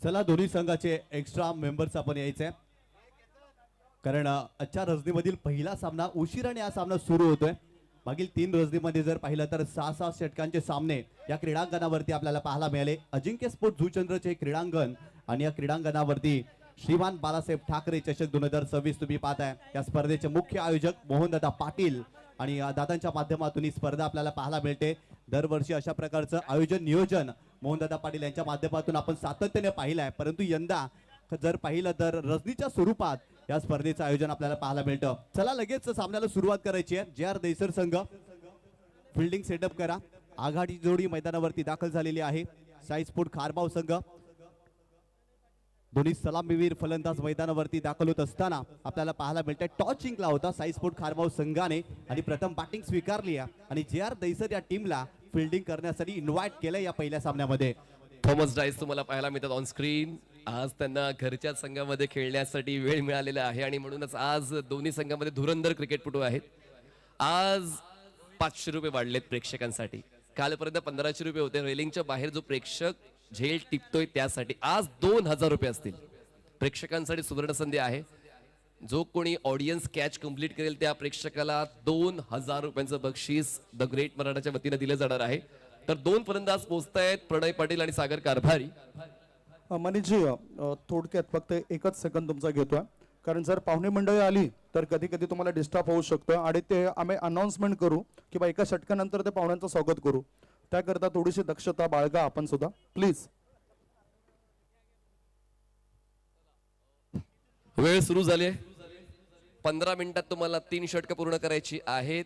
चला दोन्ही संघाचे एक्स्ट्रा मेंबर्स आपण यायचे कारण आजच्या रजनीमधील पहिला सामना उशिराने हा सामना सुरू होतोय. मागील 3 रजनीमध्ये जर पाहिलं तर 6-6 षटकांचे सामने या क्रीडांगणावरती आपल्याला पाहायला मिळाले. अजिंक्य स्पोर्ट जुचंद्रचे क्रीडांगण आणि या क्रीडांगणावरती श्रीमान बाळासाहेब ठाकरे चषक 2026 तुम्ही पाहताय. या स्पर्धेचे मुख्य आयोजक मोहनदादा पाटील आणि दादांच्या माध्यमातून ही स्पर्धा आपल्याला पाहायला मिळते. दरवर्षी अशा प्रकारचं आयोजन नियोजन मोहनदादा पाटील यांच्या माध्यमातून आपण सातत्याने पाहिलं आहे, परंतु यंदा जर पाहिलं तर रजनीच्या स्वरूपात या स्पर्धेचं आयोजन आपल्याला पाहायला मिळतं. चला लगेच सामन्याला सुरुवात करायची आहे. जे आर दैसर संघ फिल्डिंग सेटअप करा. आघाडी जोडी मैदानावरती दाखल झालेली आहे. साई स्पोर्ट खारबाव संघ दोन्ही सलामीवीर फलंदाज मैदानावरती दाखल होत असताना आपल्याला पाहायला मिळतंय टॉस जिंकला होता साई स्पोर्ट खारबाव संघाने आणि प्रथम बॅटिंग स्वीकारली आहे आणि जे आर दैसर या टीमला फिल्डिंग करण्यासाठी इन्व्हाइट केलं या पहिल्या सामन्यामध्ये. थॉमस डाईस तुम्हाला पाहायला मिळतात ऑन स्क्रीन. आज त्यांना घरच्या संघामध्ये खेळण्यासाठी वेळ मिळालेला आहे आणि म्हणूनच आज दोन्ही संघामध्ये धुरंधर क्रिकेटपटू आहेत. आज 500 रुपये वाढलेत प्रेक्षकांसाठी. कालपर्यंत 1500 रुपये होते. रेलिंगच्या बाहेर जो प्रेक्षक झेल टिपतोय त्यासाठी आज 2000 रुपये असतील. प्रेक्षकांसाठी सुवर्ण संधी आहे. जो कोणी ऑडियन्स कॅच कंप्लीट करेल त्या प्रेक्षकाला 2000 रुपयांचं बक्षीस द ग्रेट मराठाच्या वतीने दिलं जाणार आहे. तर 2 फलंदाज पोहोचतायत, प्रणय पाटील आणि सागर कारभारी. मनीषजी थोडक्यात फक्त 1च सेकंद तुमचा घेतोय, कारण जर पाहुणे मंडळी आली तर कधी कधी तुम्हाला डिस्टर्ब होऊ शकतं आणि ते आम्ही अनाउन्समेंट करू किंवा एका षटकानंतर ते पाहुण्यांचं स्वागत करू. त्याकरता थोडीशी दक्षता बाळगा आपण सुद्धा प्लीज. वेळ सुरू झाली आहे. 15 मिनिटात तुम्हाला 3 षटकं पूर्ण करायची आहेत.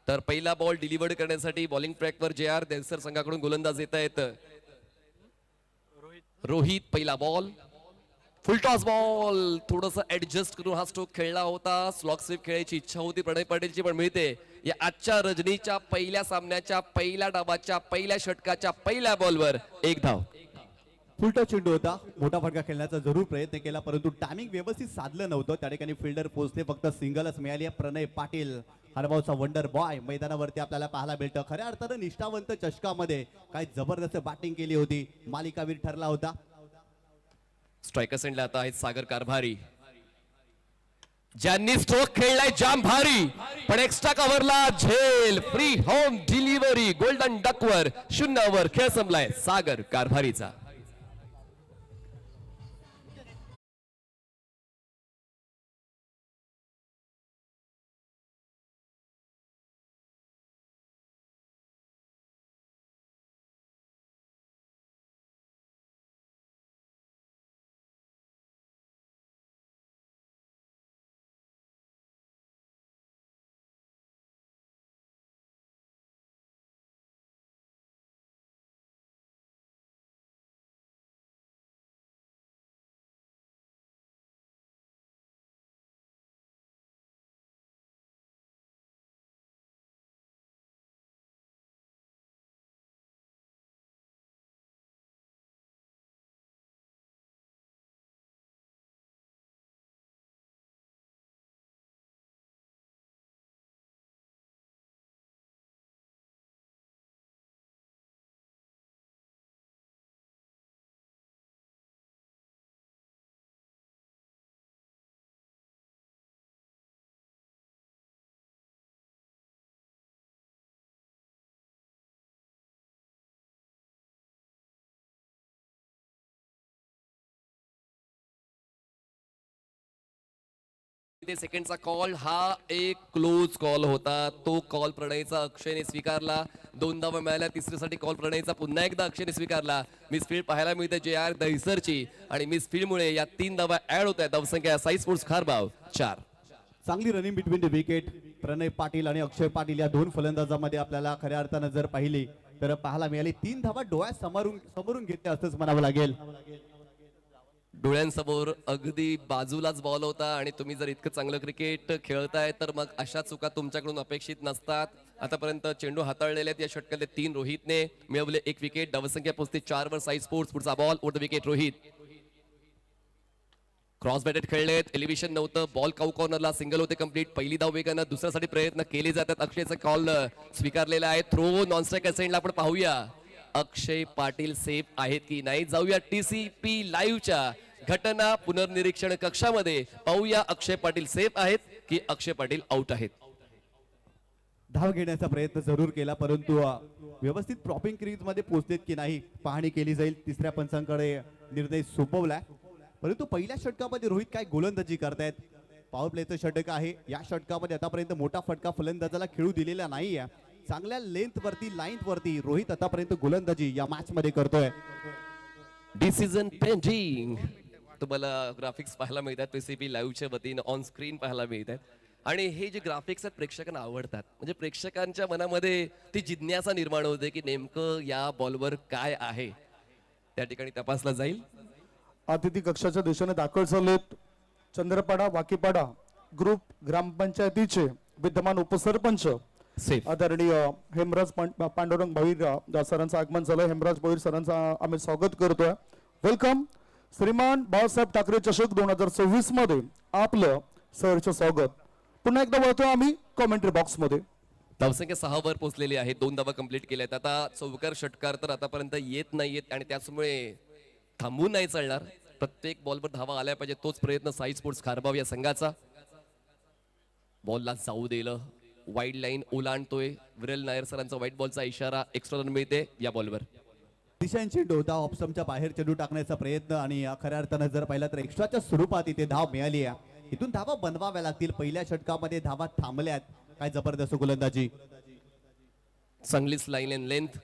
तर पहिला बॉल डिलिव्हर्ड करण्यासाठी बॉलिंग ट्रॅकवर जे आर दैसर संघाकडून गोलंदाज येत आहेत. रोहित पहिला बॉल फुल टॉस बॉल. थोडस ऍडजस्ट करून हा स्ट्रोक खेळला होता. स्लॉक स्वीप खेळायची इच्छा होती प्रणय पाटीलची, पण मिळते. या आजच्या रजनीच्या पहिल्या सामन्याच्या पहिल्या डावाच्या पहिल्या षटकाच्या पहिल्या बॉलवर 1 धाव. फुलटा चेंडू होता. मोठा फटका खेळण्याचा जरूर प्रयत्न केला, परंतु टायमिंग व्यवस्थित साधलं नव्हतं. त्या ठिकाणी फिल्डर पोहोचले, फक्त सिंगलच मिळाली. प्रणय पाटील हरभाऊचा वंडर बॉय मैदानावरती आपल्याला पाहायला मिळतं. खऱ्या अर्थानं निष्ठावंत चषकामध्ये काय जबरदस्त बॅटिंग केली होती. मालिकावीर ठरला होता. स्ट्रायकर सेंडला आता आहेत सागर कारभारी, ज्यांनी स्ट्रोक खेळलाय जाम भारी, पण एक्स्ट्रा कव्हरला झेल. फ्री होम डिलिव्हरी गोल्डन डकवर 0 ओव्हर खेळ संपलाय सागर कारभारीचा. सेकंडचा कॉल हा एक क्लोज कॉल होता. तो कॉल प्रणयचा अक्षयने स्वीकारला. 2 धावा मिळाल्या. तिसरीसाठी कॉल प्रणयचा पुन्हा एकदा अक्षयने स्वीकारला. मिसफील्ड पाहायला मिळते जे आर दैसरची आणि मिसफील्डमुळे या 3 धावा ऍड होत आहेत. धावसंख्या साई स्पोर्ट्स खारबाव 4. चांगली रनिंग बिटवीन द विकेट. प्रणय पाटील आणि अक्षय पाटील या 2 फलंदाजामध्ये आपल्याला खऱ्या अर्थानं जर पाहिली तर पाहायला मिळाली. 3 धावा डोळ्यात समोरून घेतल्या असंच म्हणावं लागेल. डोळ्यांसमोर अगदी बाजूलाच बॉल होता आणि तुम्ही जर इतकं चांगलं क्रिकेट खेळताय तर मग अशा चुका तुमच्याकडून अपेक्षित नसतात. आतापर्यंत चेंडू हाताळलेले आहेत. या षटकातले 3 रोहितने मिळवले 1 विकेट. धावसंख्या पोहोचते 4 वर साई स्पोर्ट्स. पुढचा ball over the wicket Rohit. Cross batted खेळलेत. एलिव्हेशन नव्हतं. बॉल काऊ कॉर्नरला सिंगल होते कंप्लीट. पहिली धाव वेगानं दुसऱ्यासाठी प्रयत्न केले जातात. अक्षयचा कॉल स्वीकारलेला आहे. थ्रो नॉन स्ट्राइक असेंडला आपण पाहूया. अक्षय पाटील सेफ आहेत की नाही? जाऊया TCP लाईव्हच्या घटना पुनर्निरीक्षण कक्षामध्ये, पाहूया अक्षय पाटील सेफ आहेत की अक्षय पाटील आउट आहेत. धाव घेण्याचा प्रयत्न जरूर केला, परंतु व्यवस्थित प्रॉपिंग क्रीज मध्ये पोहोचलेत की नाही पाहणी केली जाईल. तिसऱ्या पंचांकडे निर्णय सोपवलाय, परंतु पहिल्या षटकामध्ये रोहित काय गोलंदाजी करतायत. पॉवर प्लेचं षटक आहे. या षटकामध्ये आतापर्यंत मोठा फटका फलंदाजाला खेळू दिलेला नाहीये. चांगल्या लेंथ वरती, लाईन वरती रोहित आतापर्यंत गोलंदाजी या मॅच मध्ये करतोय. डिसिजन पेंडिंग तुम्हाला ग्राफिक्स पाहायला मिळतात TCP लाईव्हच्या वतीनं, ऑन स्क्रीन पाहायला मिळतात. आणि हे जे ग्राफिक्स आहेत प्रेक्षकांना आवडतात. म्हणजे प्रेक्षकांच्या मनामध्ये ती जिज्ञासा निर्माण होते की नेमकं या बॉलवर काय आहे, त्या ठिकाणी तपासला जाईल. अतिथी कक्षाच्या दिशेने दाखल झालेत चंद्रपाडा वाकीपाडा ग्रुप ग्रामपंचायतीचे विद्यमान उपसरपंच सेफ आदरणीय हेमराज पांडुरंग भोईर सरांचं आगमन झालं. हेमराज भोईर सरांचं आम्ही स्वागत करतोय. वेलकम. श्रीमान बाळासाहेब ठाकरे चषक 2026 मध्ये आपलं सहर्ष स्वागत. पुन्हा एकदा वळतोय आम्ही कॉमेंट्री बॉक्स मध्ये. धावसंख्या 6 वर पोहोचलेली आहे. 2 धावा कंप्लीट केल्यात. आता चौकार षटकार तर आतापर्यंत येत नाहीयेत आणि त्याचमुळे थांबून नाही चालणार. प्रत्येक बॉलवर धावा आल्या पाहिजे, तोच प्रयत्न साई स्पोर्ट्स खारबाव या संघाचा. बॉलला जाऊ दिलं, वाईड लाईन ओलांडतोय. विरल नायर सरांचा व्हाईट बॉलचा इशारा, एक्स्ट्रा रन मिळते या बॉलवर. दिशांची डोदा ऑप्शनच्या बाहेर चेंडू टाकण्याचा प्रयत्न आणि खऱ्या अर्थानं जर पाहिलं तर एक्स्ट्राच्या स्वरूपात इथे धाव मिळाली आहे. इथून धावा बनवाव्या लागतील. पहिल्या षटकामध्ये धावा थांबल्यात. काय जबरदस्त गोलंदाजी, चांगलीच लाईन अँड लेंथ.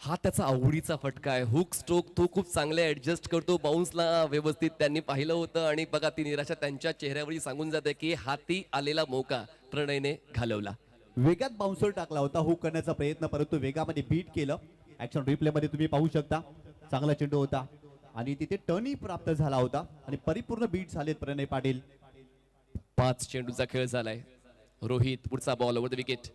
हा त्याचा आवडीचा फटका आहे. हुक स्ट्रोक तो खूप चांगले ऍडजस्ट करतो. बाउन्सला व्यवस्थित त्यांनी पाहिलं होतं आणि बघा ती निराशा त्यांच्या चेहऱ्यावर सांगून जाते की हाती आलेला मौका प्रणयने घालवला. वेगात बाउन्सर टाकला होता हुक करण्याचा प्रयत्न, परंतु वेगामध्ये बीट केलं. ऍक्शन रिप्ले मध्ये तुम्ही पाहू शकता. चांगला चेंडू होता आणि तिथे टर्नही प्राप्त झाला होता आणि परिपूर्ण बीट झालेत प्रणय पाटील. 5 चेंडूचा खेळ झालाय. रोहित पुढचा बॉल ओव्हर द विकेट.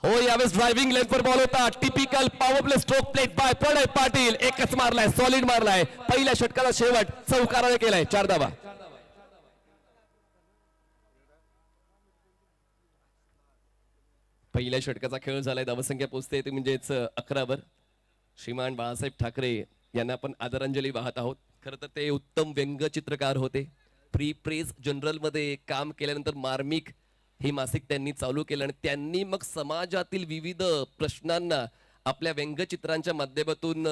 हो, यावेळेस ड्रायव्हिंग लेंथवर बॉल होता. Typical power play stroke played by Pranay Patil. एकच मारलाय, सॉलिड मारलाय. पहिल्या षटकाचा शेवट चौकाराने केलाय. 4 धावा. पहिल्या षटकाचा खेळ झालाय. धावसंख्या पोहोचते ती म्हणजेच 11 वर. श्रीमान बाळासाहेब ठाकरे यांना आपण आदरांजली वाहत आहोत. खरं तर ते उत्तम व्यंगचित्रकार होते. प्री प्रेस जनरल मध्ये काम केल्यानंतर मार्मिक हे मासिक त्यांनी चालू केलं आणि त्यांनी मग समाजातील विविध प्रश्नांना आपल्या व्यंगचित्रांच्या माध्यमातून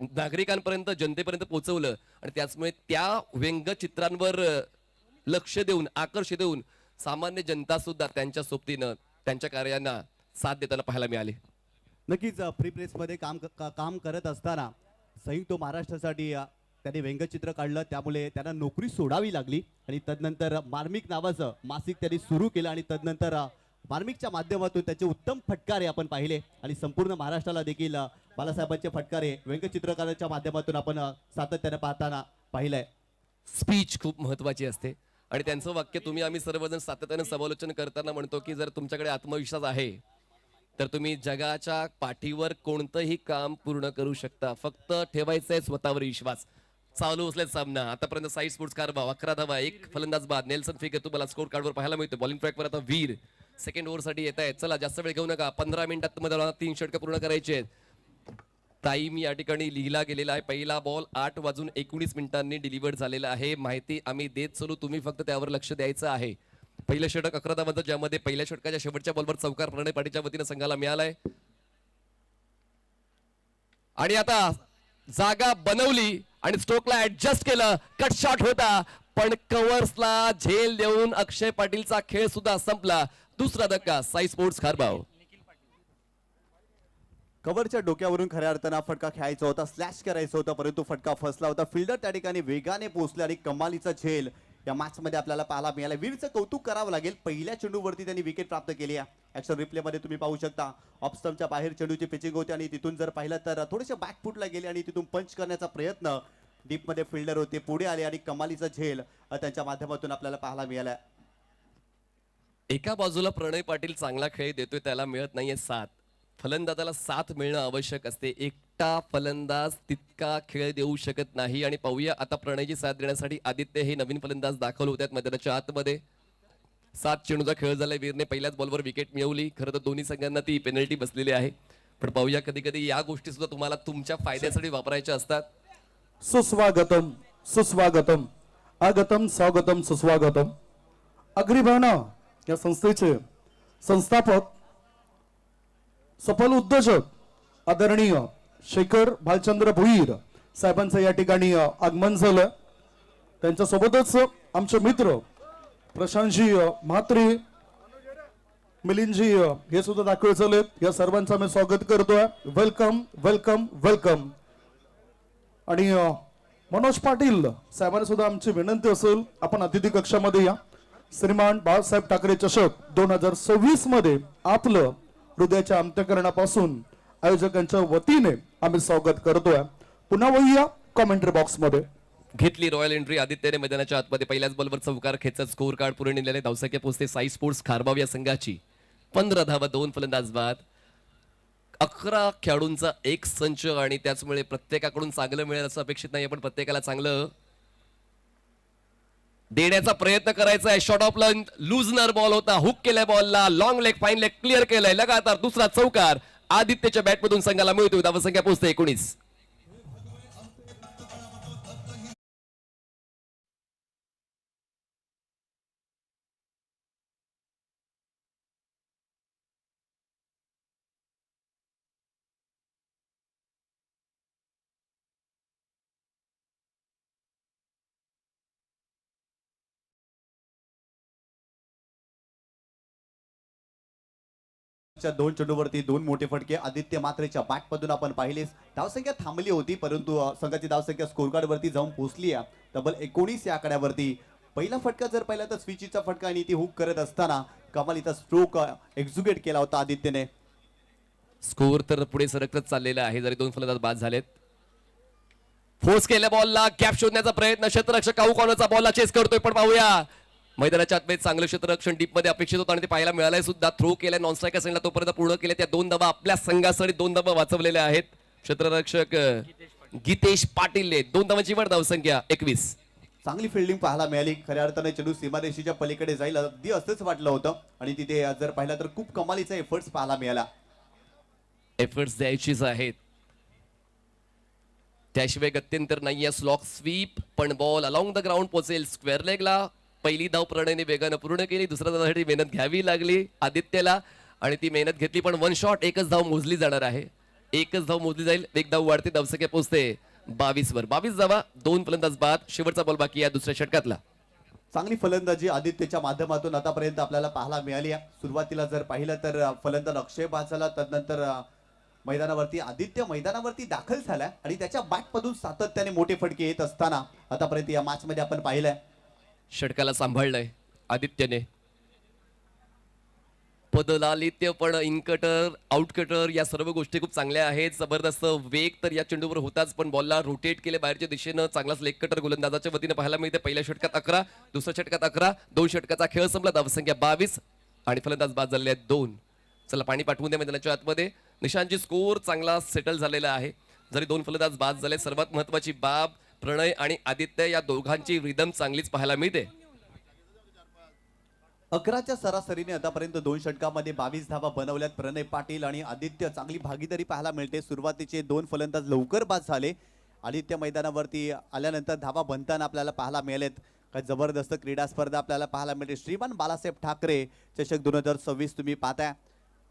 नागरिकांपर्यंत, जनतेपर्यंत पोहोचवलं आणि त्याचमुळे त्या व्यंगचित्रांवर लक्ष देऊन, आकर्ष देऊन सामान्य जनता सुद्धा त्यांच्या सोबतीनं त्यांच्या कार्यांना साथ देताना पाहायला मिळाले. नक्कीच फ्री प्रेस मध्ये काम करत असताना संयुक्त महाराष्ट्रासाठी त्यांनी व्यंगचित्र काढलं, त्यामुळे त्यांना नोकरी सोडावी लागली आणि तदनंतर मार्मिक नावाचं मासिक त्यांनी सुरू केलं आणि तदनंतर मार्मिकच्या माध्यमातून त्याचे उत्तम फटकारे आपण पाहिले आणि संपूर्ण महाराष्ट्राला देखील बालासाहेबांचे फटकारे व्यंगचित्रकाराच्या माध्यमातून आपण सातत्याने पाहताना पाहिलंय. स्पीच खूप महत्वाची असते आणि त्यांचं वाक्य तुम्ही आम्ही सर्वजण सातत्याने समालोचन करताना म्हणतो की जर तुमच्याकडे आत्मविश्वास आहे तर तुम्ही जगाच्या पाठीवर कोणतंही काम पूर्ण करू शकता. फक्त ठेवायचा आहे स्वतःवर विश्वास. चालू असलेला सामना आतापर्यंत साई स्पोर्ट्स कारभाव 11 धावा, 1 फलंदाज बाद. नेल्सन फिगर तुम्हाला स्कोर कार्डवर पाहायला मिळतो. बॉलिंग ट्रॅकवर आता वीर सेकंड ओव्हर साठी येत आहेत. चला जास्त वेळ घेऊ नका. 15 मिनिटात तुम्हाला 3 षटकं पूर्ण करायचे आहेत. टाइम या ठिकाणी लिहिला गेलेला आहे. पहिला बॉल 8:19 डिलिव्हर झालेला आहे. माहिती आम्ही देत चलू, तुम्ही फक्त त्यावर लक्ष द्यायचं आहे. पहिलं षटक 11 धावांचं, ज्यामध्ये पहिल्या षटकाच्या शेवटच्या बॉलवर चौकार प्रणय पाटीलच्या वतीनं संघाला मिळालाय आणि आता जागा बनवली आणि स्ट्रोकला ऍडजस्ट केलं. कट शॉट होता पण कव्हर्सला झेल देऊन अक्षय पाटीलचा खेळ सुद्धा संपला. दुसरा धक्का साई स्पोर्ट्स खारबाव. कव्हरच्या डोक्यावरून खऱ्या अर्थानं फटका खेळायचा होता, स्लॅश करायचा होता, परंतु फटका फसला होता. फिल्डर त्या ठिकाणी वेगाने पोहोचले आणि कमालीचा झेल या मॅच मध्ये आपल्याला पाहायला मिळाला. वीरचं कौतुक करावं लागेल. पहिल्या चेंडूवरती त्यांनी विकेट प्राप्त केली आहे. ऍक्शन रिप्ले मध्ये तुम्ही पाहू शकता. ऑफ स्टंपच्या बाहेर चेंडूची पिचिंग होती आणि तिथून जर पाहिलं तर थोडेसे बॅकफुटला गेले आणि तिथून पंच करण्याचा प्रयत्न. डीप मध्ये फिल्डर होते, पुढे आले आणि कमालीचा झेल त्यांच्या माध्यमातून आपल्याला पाहायला मिळाला. एका बाजूला प्रणय पाटील चांगला खेळ देतोय, त्याला मिळत नाहीये साथ. फलंदाजाला साथ मिळणं आवश्यक असते. एकटा फलंदाज तितका खेळ देऊ शकत नाही आणि पाहूया आता प्रणयची साथ देण्यासाठी आदित्य हे नवीन फलंदाज दाखल होत आहेत मैदानाच्या आतमध्ये. 7 चेंडूचा खेळ झालाय. वीरने पहिल्याच बॉलवर विकेट मिळवली. खरं तर दोन्ही संघांना ती पेनल्टी बसलेली आहे. पण पाहूया कधी कधी या गोष्टी सुद्धा तुम्हाला तुमच्या फायद्यासाठी वापरायच्या असतात. सुस्वागतम सुस्वागतम आगतम स्वागतम सुस्वागतम. अग्रिभावना या संस्थेचे संस्थापक सफल उद्योजक आदरणीय शेखर भालचंद्र भुईर साहेबांचं या ठिकाणी आगमन झालं. त्यांच्यासोबतच आमचे मित्र प्रशांतजी म्हात्रे, मिलिंदजी हे सुद्धा दाखल झालेत. या सर्वांचं आम्ही स्वागत करतोय. Welcome welcome welcome. आणि मनोज पाटील साहेबांना सुद्धा आमची विनंती असेल, आपण अतिथी कक्षामध्ये या. श्रीमान बाळासाहेब ठाकरे चषक 2026 मध्ये आपलं हृदयाच्या अंतःकरणापासून आयोजकांच्या वतीने आम्ही स्वागत करतोय. पुन्हा वळूया कॉमेंट्री बॉक्स मध्ये. घेतली रॉयल एंट्री. आदित्यने मैदानाच्या आतमध्ये पहिल्याच बॉलवर चौकार खेचत स्कोर कार्ड पूर्ण निघाले. धावसंख्या पोहोचते साई स्पोर्ट्स खारबाव या संघाची 15 धावा 2 फलंदाज बाद. 11 खेळाडूंचा एक संच आणि त्याचमुळे प्रत्येकाकडून चांगलं मिळेल असं अपेक्षित नाही, पण प्रत्येकाला चांगलं देण्याचा प्रयत्न करायचा आहे. Short of length loosener ball होता, हुक केलाय बॉलला, long leg fine leg clear केलाय. लगातार दुसरा चौकार आदित्यच्या बॅटमधून संघाला मिळतोय. धावसंख्या पोहोचते 19. दोन चेंडूवरती 2 मोठे फटके आदित्य मात्रेच्या बॅटमधून आपण पाहिलेच. धावसंख्या थांबली होती, परंतु संघाची धावसंख्या स्कोर कार्ड वरती जाऊन पोहोचली आहे तब्बल 19 या आकड्यावरती. पहिला फटका जर पाहिला तर स्विचचा फटका आणि ती हुक करत असताना कमालीचा स्ट्रोक एक्झिक्यूट केला होता आदित्यने. स्कोर तर पुढे सरकत चाललेला आहे, जरी 2 फलंदाज बाद झालेत. फोर्स केल्या बॉलला कॅप शोधण्याचा प्रयत्न, क्षेत्ररक्षक काऊ कॉर्नरचा बॉलला चेस करतोय, पण पाहूया मैदानाच्या आतमध्ये चांगलं क्षेत्ररक्षण डीप मध्ये अपेक्षित होतं आणि ते पाहायला मिळालंय सुद्धा. थ्रो केलाय नॉन स्ट्रायकर संघाला, तोपर्यंत पूर्ण केले. त्या 2 धावा आपल्या संघासाठी 2 धावा वाचवलेल्या आहेत. क्षेत्ररक्षक गीतेश पाटील 2 धावांची वर धावसंख्या 21. चांगली फिल्डिंग पाहायला मिळाली. खऱ्या अर्थाने चेंडू सीमारेषेच्या पलीकडे जाईल अगदी असंच वाटलं होतं आणि तिथे जर पाहिलं तर खूप कमालीचा एफर्ट्स पाहायला मिळाला. एफर्ट्स द्यायचीच आहेत, त्याशिवाय गत्यंतर नाहीये. स्लॉक स्वीप पण बॉल अलॉंग द ग्राउंड पोहोचेल स्क्वेअर लेगला. पहिली धाव प्रणयने वेगानं पूर्ण केली. दुसऱ्या धावासाठी मेहनत घ्यावी लागली आदित्यला आणि ती मेहनत घेतली, पण 1 शॉट 1च धाव मोजली जाणार आहे. 1च धाव मोजली जाईल. 1 धाव वाढते, धावसंख्या पोहोचते 22 वर. 22 धावा 2 फलंदाज बाद. शेवटचा बॉल बाकी या दुसऱ्या षटकातला. चांगली फलंदाजी आदित्यच्या माध्यमातून आतापर्यंत आपल्याला पाहायला मिळाली आहे. सुरुवातीला जर पाहिलं तर फलंदाज अक्षय बाद झाला, तदनंतर मैदानावरती आदित्य मैदानावरती दाखल झाला आणि त्याच्या बॅटमधून सातत्याने मोठे फटके येत असताना आतापर्यंत या मॅच मध्ये आपण पाहिलंय. षटकाला सांभाळलंय आदित्यने. पदलालित्य पण इनकटर आउटकटर या सर्व गोष्टी खूप चांगल्या आहेत. जबरदस्त वेग तर या चेंडूवर होताच, पण बॉलला रोटेट केले बाहेरच्या दिशेनं. चांगलाच लेग कटर गोलंदाजाच्या वतीने पाहायला मिळते. पहिल्या षटकात 11, दुसऱ्या षटकात 11, 2 षटकाचा खेळ संपला. धावसंख्या 22 आणि फलंदाज बाद झाले आहेत 2. चला पाणी पाठवून द्या मैदानाच्या आतमध्ये. निशांची स्कोर चांगला सेटल झालेला आहे, जरी 2 फलंदाज बाद झाले. सर्वात महत्वाची बाब प्रणय आणि आदित्य या दोघांची रिदम चांगलीच पाहायला मिळते. 11च्या सरासरीने आतापर्यंत 2 षटकामध्ये 22 धावा बनवल्यात. प्रणय पाटील आणि आदित्य चांगली भागीदारी पाहायला मिळते. सुरुवातीचे 2 फलंदाज लवकर बाद झाले. आदित्य मैदानावरती आल्यानंतर धावा बनताना आपल्याला पाहायला मिळालेत. काय जबरदस्त क्रीडा स्पर्धा आपल्याला पाहायला मिळते. श्रीमान बाळासाहेब ठाकरे चषक 2026 तुम्ही पाहताय.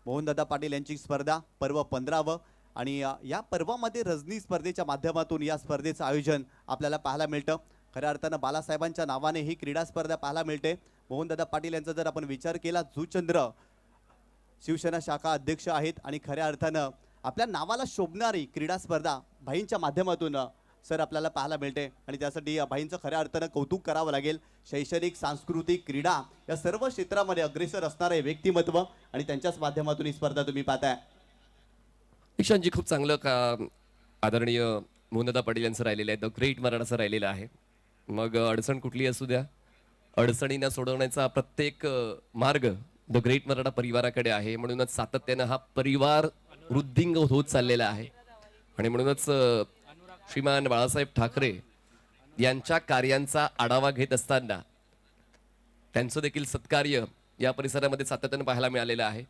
मोहनदादा पाटील यांची स्पर्धा पर्व 15व आणि या पर्वामध्ये रजनी स्पर्धेच्या माध्यमातून या स्पर्धेचं आयोजन आपल्याला पाहायला मिळतं. खऱ्या अर्थानं बालासाहेबांच्या नावाने ही क्रीडा स्पर्धा पाहायला मिळते. मोहनदादा पाटील यांचा जर आपण विचार केला, जुचंद्र शिवसेना शाखा अध्यक्ष आहेत आणि खऱ्या अर्थानं आपल्या नावाला शोभणारी क्रीडा स्पर्धा भाईंच्या माध्यमातून सर आपल्याला पाहायला मिळते आणि त्यासाठी भाईंचं खऱ्या अर्थानं कौतुक करावं लागेल. शैक्षणिक, सांस्कृतिक, क्रीडा या सर्व क्षेत्रामध्ये अग्रेसर असणारे व्यक्तिमत्व आणि त्यांच्याच माध्यमातून ही स्पर्धा तुम्ही पाहताय. ईशानजी खूप चांगलं का आदरणीय मोहनदा पाटील यांचं राहिलेलं आहे. द ग्रेट मराठाचं राहिलेलं आहे. मग अडचण कुठली असू द्या, अडचणींना सोडवण्याचा प्रत्येक मार्ग द ग्रेट मराठा परिवाराकडे आहे. म्हणूनच सातत्यानं हा परिवार वृद्धिंग होत चाललेला आहे आणि म्हणूनच श्रीमान बाळासाहेब ठाकरे यांच्या कार्यांचा आढावा घेत असताना त्यांचं देखील सत्कार्य या परिसरामध्ये सातत्यानं पाहायला मिळालेलं आहे.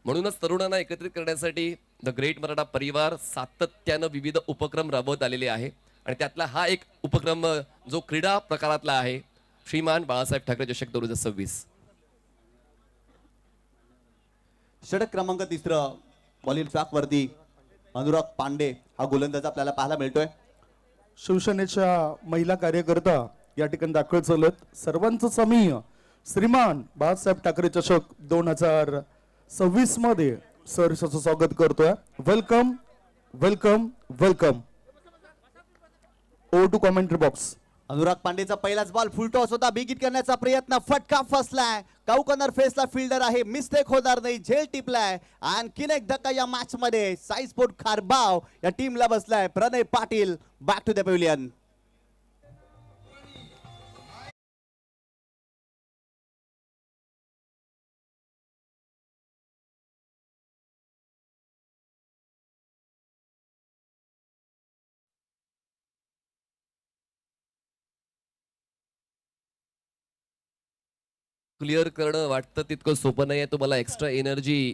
म्हणूनच तरुणांना एकत्रित करण्यासाठी द ग्रेट मराठा परिवार सातत्यानं विविध उपक्रम राबवत आलेले आहे आणि त्यातला हा एक उपक्रम जो क्रीडा प्रकारातला आहे, श्रीमान बाळासाहेब ठाकरे चषक 2026. षटक क्रमांक 3 बॉलिंग ट्रॅक वरती अनुराग पांडे हा गोलंदाज आपल्याला पाहायला मिळतोय. शिवसेनेच्या महिला कार्यकर्ता या ठिकाणी दाखल झालेत. सर्वांचंच आम्ही श्रीमान बाळासाहेब ठाकरे चषक 2026 मध्ये सहर्षाचं स्वागत करतोय. Welcome welcome welcome. ओ टू कॉमेंट्री बॉक्स. अनुराग पांडेचा पहिलाच बॉल फुल टॉस होता, बिग हिट करण्याचा प्रयत्न, फटका फसलाय. काउकॉर्नर फेसला फिल्डर आहे, मिस्टेक होणार नाही, झेल टिपलाय. आणखीन एक धक्का या मॅच मध्ये साई स्पोर्ट खारबाव या टीमला बसलाय. Pranay Patil back to the pavilion. Clear करणं वाटतं तितकं सोपं नाही आहे. तुम्हाला एक्स्ट्रा एनर्जी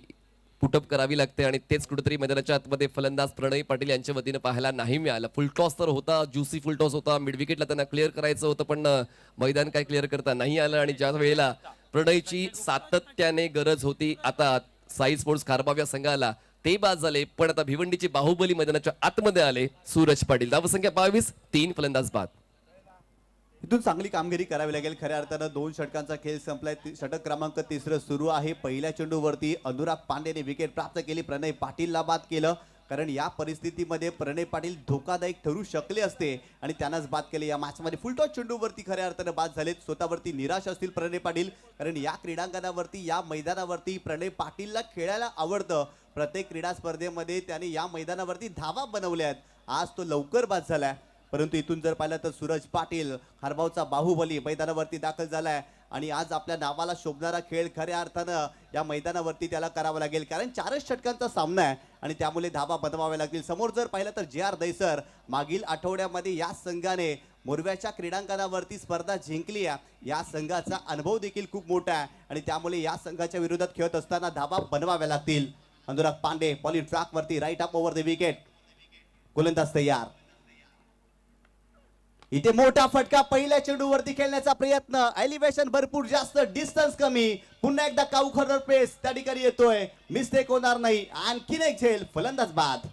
पुटअप करावी लागते आणि तेच कुठेतरी मैदानाच्या आतमध्ये फलंदाज प्रणय पाटील यांच्या वतीनं पाहायला नाही मिळालं. फुल टॉस तर होता, ज्युसी फुल टॉस होता, मिड विकेटला त्यांना क्लिअर करायचं होतं, पण मैदान काय क्लिअर करता नाही आलं. आणि ज्या वेळेला प्रणयची सातत्याने गरज होती आता साई स्पोर्ट्स खारबाव या संघाला, ते बाद झाले. पण आता भिवंडीचे बाहुबली मैदानाच्या आतमध्ये आले सूरज पाटील. धावसंख्या 22, 3 फलंदाज बाद. इथून चांगली कामगिरी करावी लागेल. खऱ्या अर्थानं 2 षटकांचा खेळ संपलाय. षटक क्रमांक 3 सुरू आहे. पहिल्या चेंडूवरती अनुराग पांडेने विकेट प्राप्त केली, प्रणय पाटीलला बाद केलं. कारण या परिस्थितीमध्ये प्रणय पाटील धोकादायक ठरू शकले असते आणि त्यांनाच बाद केले. या मॅचमध्ये फुलटॉस चेंडूवरती खऱ्या अर्थानं बाद झालेत. स्वतःवरती निराश असतील प्रणय पाटील, कारण या क्रीडांगणावरती या मैदानावरती प्रणय पाटीलला खेळायला आवडतं. प्रत्येक क्रीडा स्पर्धेमध्ये त्याने या मैदानावरती धावा बनवल्यात. आज तो लवकर बाद झालाय. परंतु इथून जर पाहिलं तर सूरज पाटील खारबावचा बाहुबली मैदानावरती दाखल झालाय आणि आज आपल्या नावाला शोभणारा खेळ खऱ्या अर्थानं या मैदानावरती त्याला करावा लागेल. कारण 4च षटकांचा सामना आहे आणि त्यामुळे धाबा बनवाव्या लागतील. समोर जर पाहिलं तर JR दहिसर मागील आठवड्यामध्ये या संघाने मोरव्याच्या क्रीडांगणावरती स्पर्धा जिंकली आहे. या संघाचा अनुभव देखील खूप मोठा आहे आणि त्यामुळे या संघाच्या विरोधात खेळत असताना धाबा बनवाव्या लागतील. अनुराग पांडे बॉलिंग ट्रॅक वरती, right up over the wicket, गोलंदाज तयार. इथे मोठा फटका, पहिल्या चेंडूवरती खेळण्याचा प्रयत्न, एलिव्हेशन भरपूर जास्त, डिस्टन्स कमी. पुन्हा एकदा काउकॉर्नर पेस त्या ठिकाणी येतोय, मिस्टेक होणार नाही. आणखीन एक झेल, फलंदाज बाद.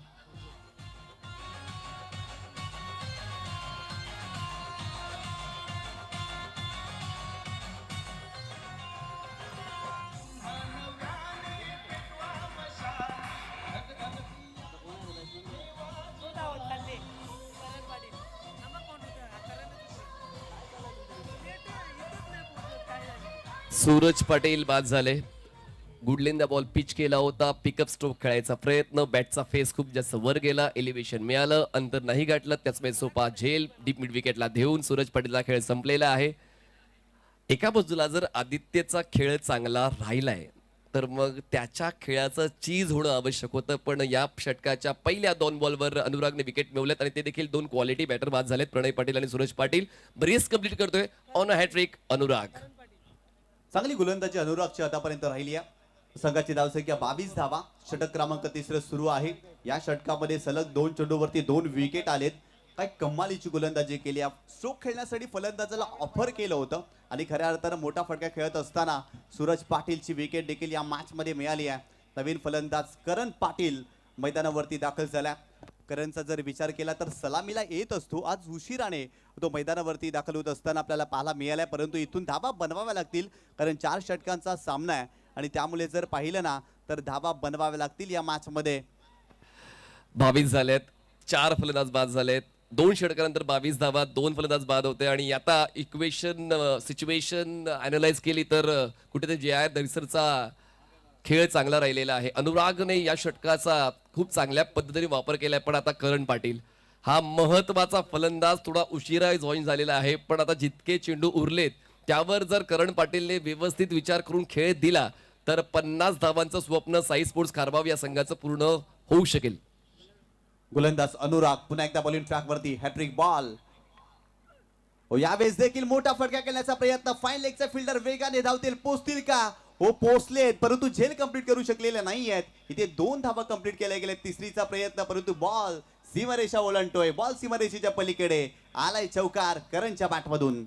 सूरज पाटील बाद झाले. गुडलेंदा बॉल पिच केला होता, पिकअप स्ट्रोक खेळायचा प्रयत्न, बॅटचा फेस खूप जास्त वर गेला, एलिव्हेशन मिळालं, अंतर नाही गाठलं, त्याचमुळे सोपा झेल. डीप मिड विकेटला देऊन सूरज पाटीलचा खेळ संपलेला आहे. एका बाजूला जर आदित्यचा खेळ चांगला राहिलाय तर मग त्याच्या खेळाचं चीज होणं आवश्यक होतं. पण या षटकाच्या पहिल्या 2 बॉलवर अनुरागने विकेट मिळवल्यात आणि ते देखील 2 क्वालिटी बॅटर बाद झालेत, प्रणय पाटील आणि सूरज पाटील. ब्रेस कंप्लीट करतोय ऑन अ हॅट्रिक अनुराग. चांगली गोलंदाजी अनुरागची आतापर्यंत राहिली आहे. संघाची धावसंख्या 22 धावा. षटक क्रमांक 3 सुरू आहे. या षटकामध्ये सलग 2 चेंडूवरती 2 विकेट आलेत. काय कमालीची गोलंदाजी केली. स्ट्रोक खेळण्यासाठी फलंदाजाला ऑफर केलं होतं आणि खऱ्या अर्थानं मोठा फटका खेळत असताना सूरज पाटीलची विकेट देखील या मॅच मध्ये मिळाली आहे. नवीन फलंदाज करण पाटील मैदानावरती दाखल झाला. करणचा जर विचार केला तर सलामीला येत असतो, आज उशिराने तो मैदानावरती दाखल होत असताना आपल्याला पाहायला मिळालाय. परंतु इथून धाबा बनवाव्या लागतील, कारण 4 षटकांचा सामना आहे आणि त्यामुळे जर पाहिलं ना तर धाबा बनवाव्या लागतील या मॅच मध्ये. 22 झालेत, 4 फलंदाज बाद झालेत. 2 षटकानंतर 22 धावा, 2 फलंदाज बाद होते. आणि आता इक्वेशन सिच्युएशन अनालाइज केली तर कुठेतरी JR दहिसरचा खेळ चांगला राहिलेला आहे. अनुरागने या षटकाचा खूप चांगल्या पद्धतीने वापर केलाय. पण आता करण पाटील हा महत्वाचा फलंदाज थोडा उशिरा जॉईन झालेला आहे. पण आता जितके चेंडू उरलेत त्यावर जर करण पाटीलने व्यवस्थित विचार करून खेळ दिला तर 50 धावांचं स्वप्न साई स्पोर्ट्स खारबाव या संघाचं पूर्ण होऊ शकेल. गोलंदाज अनुराग पुन्हा एकदा बॉलिंग ट्रॅक वरती, हॅट्रिक बॉल. यावेळेस देखील मोठा फटका खेळण्याचा प्रयत्न, फाईन लेगचा फिल्डर वेगाने धावतील, पोचतील का? हो पोहोचलेत परंतु झेल कंप्लीट करू शकलेले नाही आहेत. इथे 2 धावा कंप्लीट केल्या गेल्या. तिसरीचा प्रयत्न परंतु बॉल सीमारेषा ओलांडतोय. बॉल सीमारेषेच्या पलीकडे आलाय चौकार करणच्या बॅटमधून.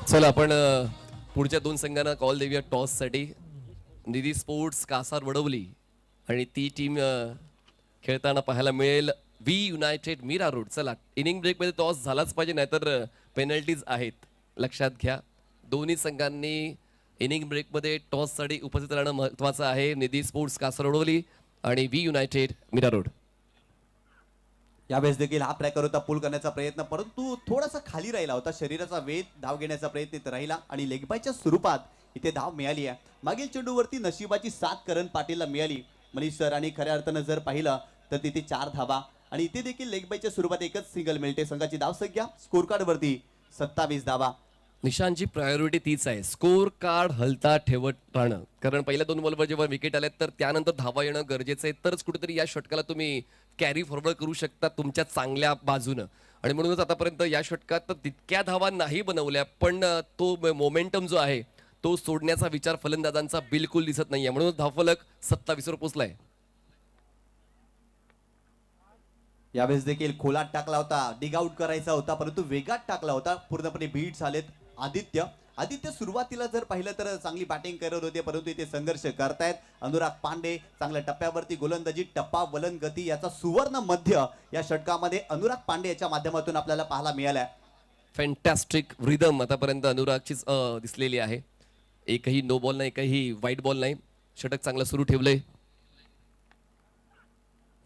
चला आपण पुढच्या 2 संघांना कॉल देऊया टॉस साठी. निधी स्पोर्ट्स कासार वडवली आणि ती टीम खेळताना पाहायला मिळेल वी युनायटेड मीरा रोड. चला इनिंग ब्रेक मध्ये टॉस झालाच पाहिजे नाहीतर पेनल्टीज आहेत लक्षात घ्या. दोन्ही संघांनी इनिंग ब्रेक मध्ये टॉस साठी उपस्थित राहणं महत्वाचं आहे. निधी स्पोर्ट्स कासार वडवली आणि वी युनायटेड मीरा रोड. यावेळेस देखील हा ट्रॅकर होता पुल करण्याचा प्रयत्न परंतु थोडासा खाली राहिला होता. शरीराचा वेध धाव घेण्याचा प्रयत्न इथे राहिला आणि लेगबायच्या स्वरूपात इथे धाव मिळाली आहे. मागील चेंडूवरती नशिबाची साथ करण पाटीलला मिळाली मनीष सर आणि खऱ्या अर्थानं जर पाहिलं तर तिथे 4 धावा आणि इथे देखील लेगबायच्या स्वरूपात एकच सिंगल मिळते. संघाची धाव संख्या स्कोर कार्ड वरती 27 धावा. निशांची प्रायोरिटी तीच आहे, स्कोर कार्ड हलता ठेवत राहणं. कारण पहिल्या 2 बॉलवर जेव्हा विकेट आल्यात तर त्यानंतर धावा येणं गरजेचं आहे. तरच कुठेतरी या षटकाला तुम्ही कॅरी फॉरवर्ड करू शकता तुमच्या चांगल्या बाजूनं. आणि म्हणूनच आतापर्यंत या षटकात तर तितक्या धावा नाही बनवल्या पण तो मोमेंटम जो आहे तो सोडण्याचा विचार फलंदाजांचा बिलकुल दिसत नाहीये. म्हणूनच धावफलक 27 वर पोहोचलाय. यावेळेस देखील खोलात टाकला होता. डिग आउट करायचा होता परंतु वेगात टाकला होता. पूर्णपणे बीट झालेत. आदित्य सुरुवातीला जर पाहिलं तर चांगली बॅटिंग करत होते परंतु इथे संघर्ष करतायत. अनुराग पांडे चांगल्या टप्प्यावरती गोलंदाजी टप्पा वलन गती याचा सुवर्ण मध्य या षटकामध्ये अनुराग पांडे याच्या माध्यमातून आपल्याला पाहायला मिळालाय. फॅन्टॅस्टिक रिदम आतापर्यंत अनुरागचीच दिसलेली आहे. एकही नो बॉल नाही, एकही वाईट बॉल नाही. षटक चांगलं सुरू ठेवलंय.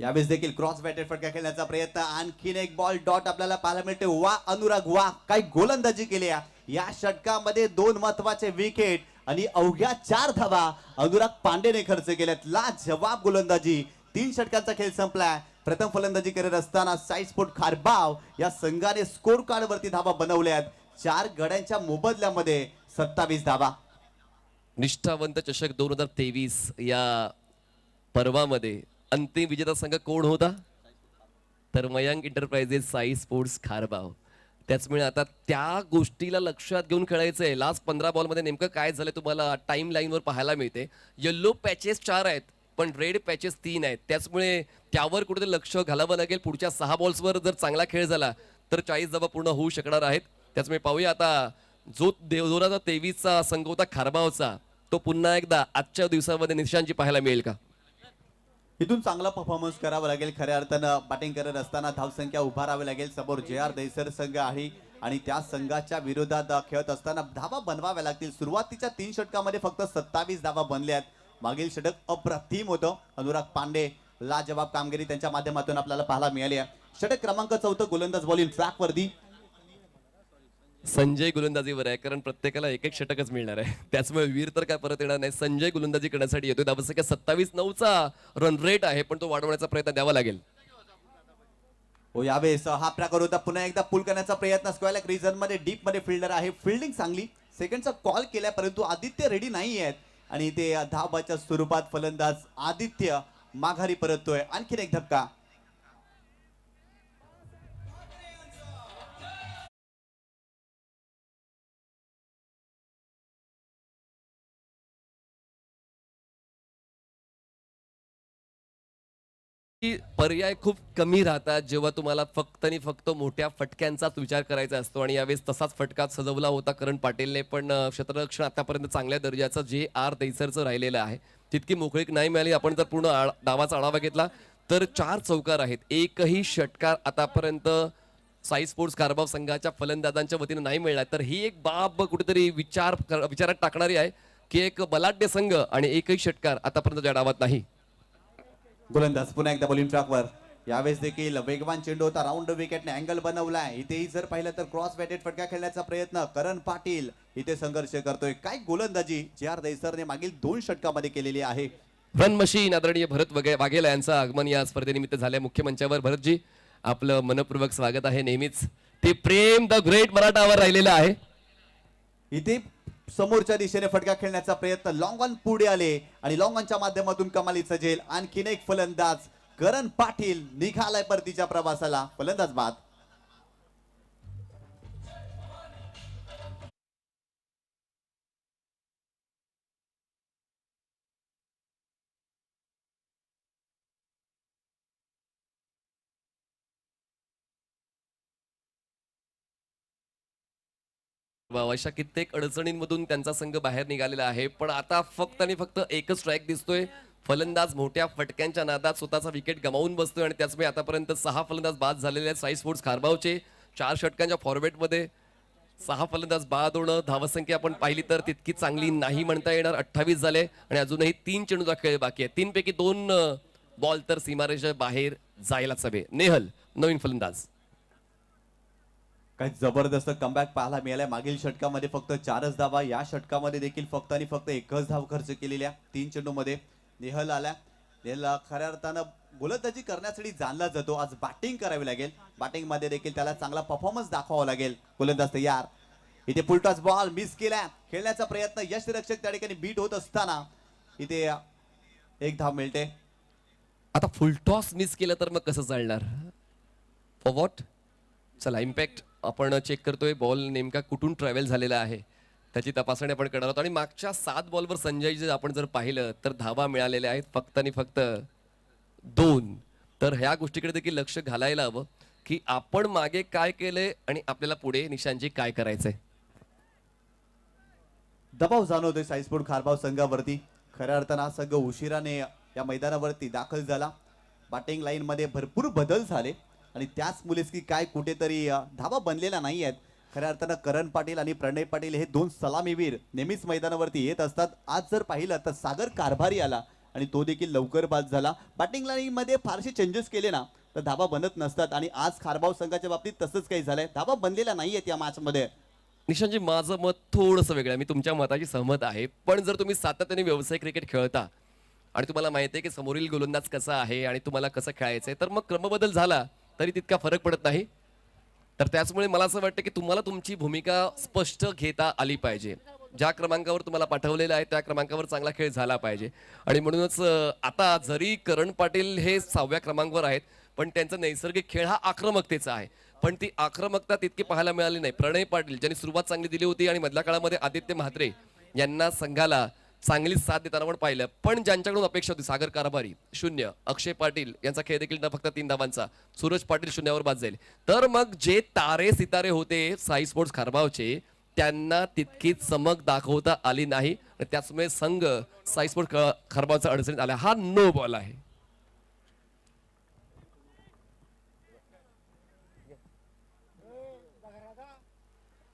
यावेळेस देखील क्रॉस बॅटेड फटका खेळण्याचा प्रयत्न. आणखीन एक बॉल डॉट आपल्याला पाहायला मिळते. वा अनुराग वा काय गोलंदाजी केली या षटकामध्ये. 2 महत्वाचे विकेट आणि अवघ्या 4 धावा अनुराग पांडेने खर्च केल्यात. लाजवाब गोलंदाजी. 3 षटकांचा खेळ संपलाय. प्रथम फलंदाजी करत असताना साई स्पोर्ट खारबाव या संघाने स्कोर कार्ड वरती धावा बनवल्यात. 4 गड्यांच्या मोबदल्यामध्ये 27 धावा. निष्ठावंत चषक 2023 या पर्वामध्ये अंतिम विजेता संघ कोण होता तर मयांक एंटरप्राइजेस साई स्पोर्ट्स खारबाव. त्याचमुळे आता त्या गोष्टीला लक्षात घेऊन खेळायचं आहे. लास्ट 15 बॉलमध्ये नेमकं काय झालं तुम्हाला टाइम लाईनवर पाहायला मिळते. येल्लो पॅचेस 4 आहेत पण रेड पॅचेस 3 आहेत. त्याचमुळे त्यावर कुठेतरी लक्ष घालावं लागेल. पुढच्या 6 बॉल्सवर जर चांगला खेळ झाला तर 40 धावा पूर्ण होऊ शकणार आहेत. त्याचमुळे पाहूया आता जो 2023चा संघ होता खारबावचा तो पुन्हा एकदा आजच्या दिवसामध्ये निशांची पाहायला मिळेल का. इथून चांगला परफॉर्मन्स करावा लागेल. खऱ्या अर्थानं बॅटिंग करत असताना धावसंख्या उभारावी लागेल. समोर JR दहिसर संघ आहे आणि त्या संघाच्या विरोधात खेळत असताना धावा बनवाव्या लागतील. सुरुवातीच्या 3 षटकामध्ये फक्त 27 धावा बनल्यात. मागील षटक अप्रतिम होतं. अनुराग पांडे लाजवाब कामगिरी त्यांच्या माध्यमातून आपल्याला पाहायला मिळाली आहे. षटक क्रमांक 4 गोलंदाज बॉलिंग ट्रॅक वरती संजय गोलंदाजीवर आहे कारण प्रत्येकाला एक षटकच मिळणार आहे. त्याचमुळे वीर तर काय परत येणार नाही. संजय गोलंदाजी करण्यासाठी येतोय. धावसंख्या 27-9चा रन रेट आहे पण तो वाढवण्याचा प्रयत्न द्यावा लागेल. हो यावेळेस हा प्रकार होता. पुन्हा एकदा पुल करण्याचा प्रयत्न. स्क्वेअर रिजन मध्ये डीप मध्ये फिल्डर आहे. फिल्डिंग चांगली. सेकंडचा कॉल केलाय परंतु आदित्य रेडी नाही आहेत आणि ते धावाच्या स्वरूपात फलंदाज आदित्य माघारी परततोय. आणखीन एक धक्का. की पर्याय खूप कमी राहतात जेव्हा तुम्हाला फक्त आणि फक्त मोठ्या फटक्यांचाच विचार करायचा असतो. आणि यावेळेस तसाच फटका सजवला होता करण पाटीलने. पण क्षेत्ररक्षण आतापर्यंत चांगल्या दर्जाचं JR दहिसरचं राहिलेलं आहे. तितकी मोकळीक नाही मिळाली. आपण जर पूर्ण डावाचा आढावा घेतला तर 4 चौकार आहेत. एकही षटकार आतापर्यंत साई स्पोर्ट्स खारबाव संघाच्या फलंदाजांच्या वतीने नाही मिळाला. तर ही एक बाब कुठेतरी विचारात टाकणारी आहे की एक बलाढ्य संघ आणि एकही षटकार आतापर्यंत त्या डावात नाही. गोलंदाज पुन्हा एकदा बॉलिंग ट्रॅकवर. यावेळेस देखील वेगवान चेंडू होता. राऊंड विकेटने अँगल बनवलाय. इथेही जर पाहिलं तर क्रॉस बॅटेड फटका खेळण्याचा प्रयत्न. करण पाटील इथे संघर्ष करतोय. काय गोलंदाजी JR दहिसरने मागील 2 षटकामध्ये केलेली आहे. रन मशीन आदरणीय भरत वाघेला यांचं आगमन या स्पर्धेनिमित्त झालंय मुख्य मंचावर. भरतजी आपलं मनपूर्वक स्वागत आहे. नेहमीच ते प्रेम द ग्रेट मराठावर राहिलेलं आहे. इथे समोरच्या दिशेने फटका खेळण्याचा प्रयत्न, लॉंग ऑन पुढे आले आणि लॉंग ऑनच्या माध्यमातून कमालीचा झेल. आणखीन एक फलंदाज करण पाटील निघालाय परतीच्या प्रवासाला. फलंदाज बाद. अशा कित्येक अडचणींमधून त्यांचा संघ बाहेर निघालेला आहे, पण आता फक्त आणि फक्त एकच स्ट्राईक दिसतोय. फलंदाज मोठ्या फटक्यांच्या नादात स्वतःचा विकेट गमावून बसतोय आणि त्याचमुळे आतापर्यंत 6 फलंदाज बाद झालेले आहेत. साई स्पोर्ट्स खारबावचे 4 षटकांच्या फॉर्मेटमध्ये 6 फलंदाज बाद होणं. धावसंख्या आपण पाहिली तर तितकी चांगली नाही म्हणता येणार. 28 झाले आणि अजूनही 3 चेंडूचा खेळ बाकी आहे. 3 पैकी 2 बॉल तर सीमारेषेच्या बाहेर जायलाच हवे. नेहल नवीन फलंदाज. काही जबरदस्त कमबॅक पाहायला मिळालाय. मागील षटकामध्ये फक्त 4च धावा, या षटकामध्ये देखील फक्त आणि फक्त 1च धाव खर्च केलेल्या 3 चेंडूमध्ये नेहल आला. नेहल खऱ्या अर्थानं गोलंदाजी करण्यासाठी जाणला जातो. आज बॅटिंग करावी लागेल. बॅटिंग मध्ये देखील त्याला चांगला परफॉर्मन्स दाखवावा लागेल. गोलंदाज तयार. इथे फुलटॉस बॉल मिस केला. खेळण्याचा प्रयत्न, यष्टिरक्षक त्या ठिकाणी बीट होत असताना इथे एक धाव मिळते. आता फुलटॉस मिस केलं तर मग कसं चालणार? For what? चला इम्पॅक्ट आपण चेक करतोय. बॉल नेमका कुठून ट्रॅव्हल झालेला आहे त्याची तपासणी आपण करणार आहोत. आणि मागच्या 7 बॉलवर संजय आपण जर पाहिलं तर धावा मिळालेल्या आहेत फक्त आणि फक्त 2. तर ह्या गोष्टीकडे देखील लक्ष घालायला हवं की आपण मागे काय केलंय आणि आपल्याला पुढे निशांजी काय करायचंय. दबाव जाणवतोय साई स्पोर्ट खारबाव संघावरती. खऱ्या अर्थानं हा संघ उशिराने या मैदानावरती दाखल झाला. बॅटिंग लाईन मध्ये भरपूर बदल झाले आणि त्याच मुलेच की काय कुठेतरी धावा बनलेल्या नाही आहेत. खऱ्या अर्थानं करण पाटील आणि प्रणय पाटील हे 2 सलामीवीर नेहमीच मैदानावरती येत असतात. आज जर पाहिलं तर सागर कारभारी आला आणि तो देखील लवकर बाद झाला. बॅटिंग लाईन मध्ये फारसे चेंजेस केले ना तर धावा बनत नसतात आणि आज खारबाव संघाच्या बाबतीत तसंच काही झालंय. धावा बनलेल्या नाही आहेत या मॅच मध्ये. निशांजी माझं मत थोडंसं वेगळं आहे. मी तुमच्या मताशी सहमत आहे, पण जर तुम्ही सातत्याने व्यावसायिक क्रिकेट खेळता आणि तुम्हाला माहिती आहे की समोरील गोलंदाज कसा आहे आणि तुम्हाला कसं खेळायचंय, तर मग क्रमबदल झाला तरी तितका फरक पडत नाही. तर त्याचमुळे मला असं वाटतं की तुम्हाला तुमची भूमिका स्पष्ट घेता आली पाहिजे. ज्या क्रमांकावर तुम्हाला पाठवलेलं आहे त्या क्रमांकावर चांगला खेळ झाला पाहिजे. आणि म्हणूनच आता जरी करण पाटील हे 6व्या क्रमांकावर आहेत, पण त्यांचा नैसर्गिक खेळ हा आक्रमकतेचा आहे. पण ती आक्रमकता तितकी पाहायला मिळाली नाही. प्रणय पाटील ज्यांनी सुरुवात चांगली दिली होती आणि मधल्या काळामध्ये आदित्य म्हात्रे यांना संघाला चांगली साथ देताना पण पाहिलं, पण ज्यांच्याकडून अपेक्षा होती सागर कारभारी 0, अक्षय पाटील यांचा खेळ देखील फक्त 3 धावांचा, सूरज पाटील 0वर बाद जाईल. तर मग जे तारे सितारे होते साई स्पोर्ट्स खारबावचे त्यांना तितकीच चमक दाखवता आली नाही. त्याचमुळे संघ साई स्पोर्ट्स खारबावचा अडचणीत आला. हा नो बॉल आहे.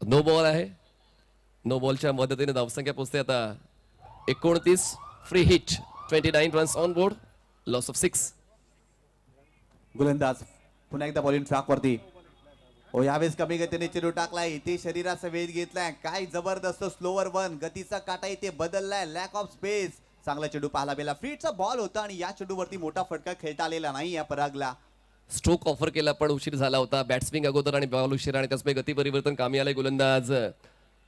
नो बॉल आहे. नो बॉलच्या मदतीने धावसंख्या पोहोचते आता 29. Free hit 29 runs on board, loss of 6. गोलंदाज पुन्हा एकदा बॉलिंग ट्रॅक वरती. यावेळेस कमी गतीने चेंडू टाकलाय. इथे शरीराचा वेध घेतलाय. काय जबरदस्त स्लोवर 1 गतीचा काटा इथे बदललाय. Lack of space. चांगला चेंडू पाहायला मिळाला. फ्रीटचा बॉल होता आणि या चेंडूवरती मोठा फटका खेळता आलेला नाही या परागला. स्ट्रोक ऑफर केला पण उशीर झाला होता. बॅट्समिंग अगोदर आणि बॉल उशीर आणि त्याचमुळे गती परिवर्तन कामी आलंय गोलंदाज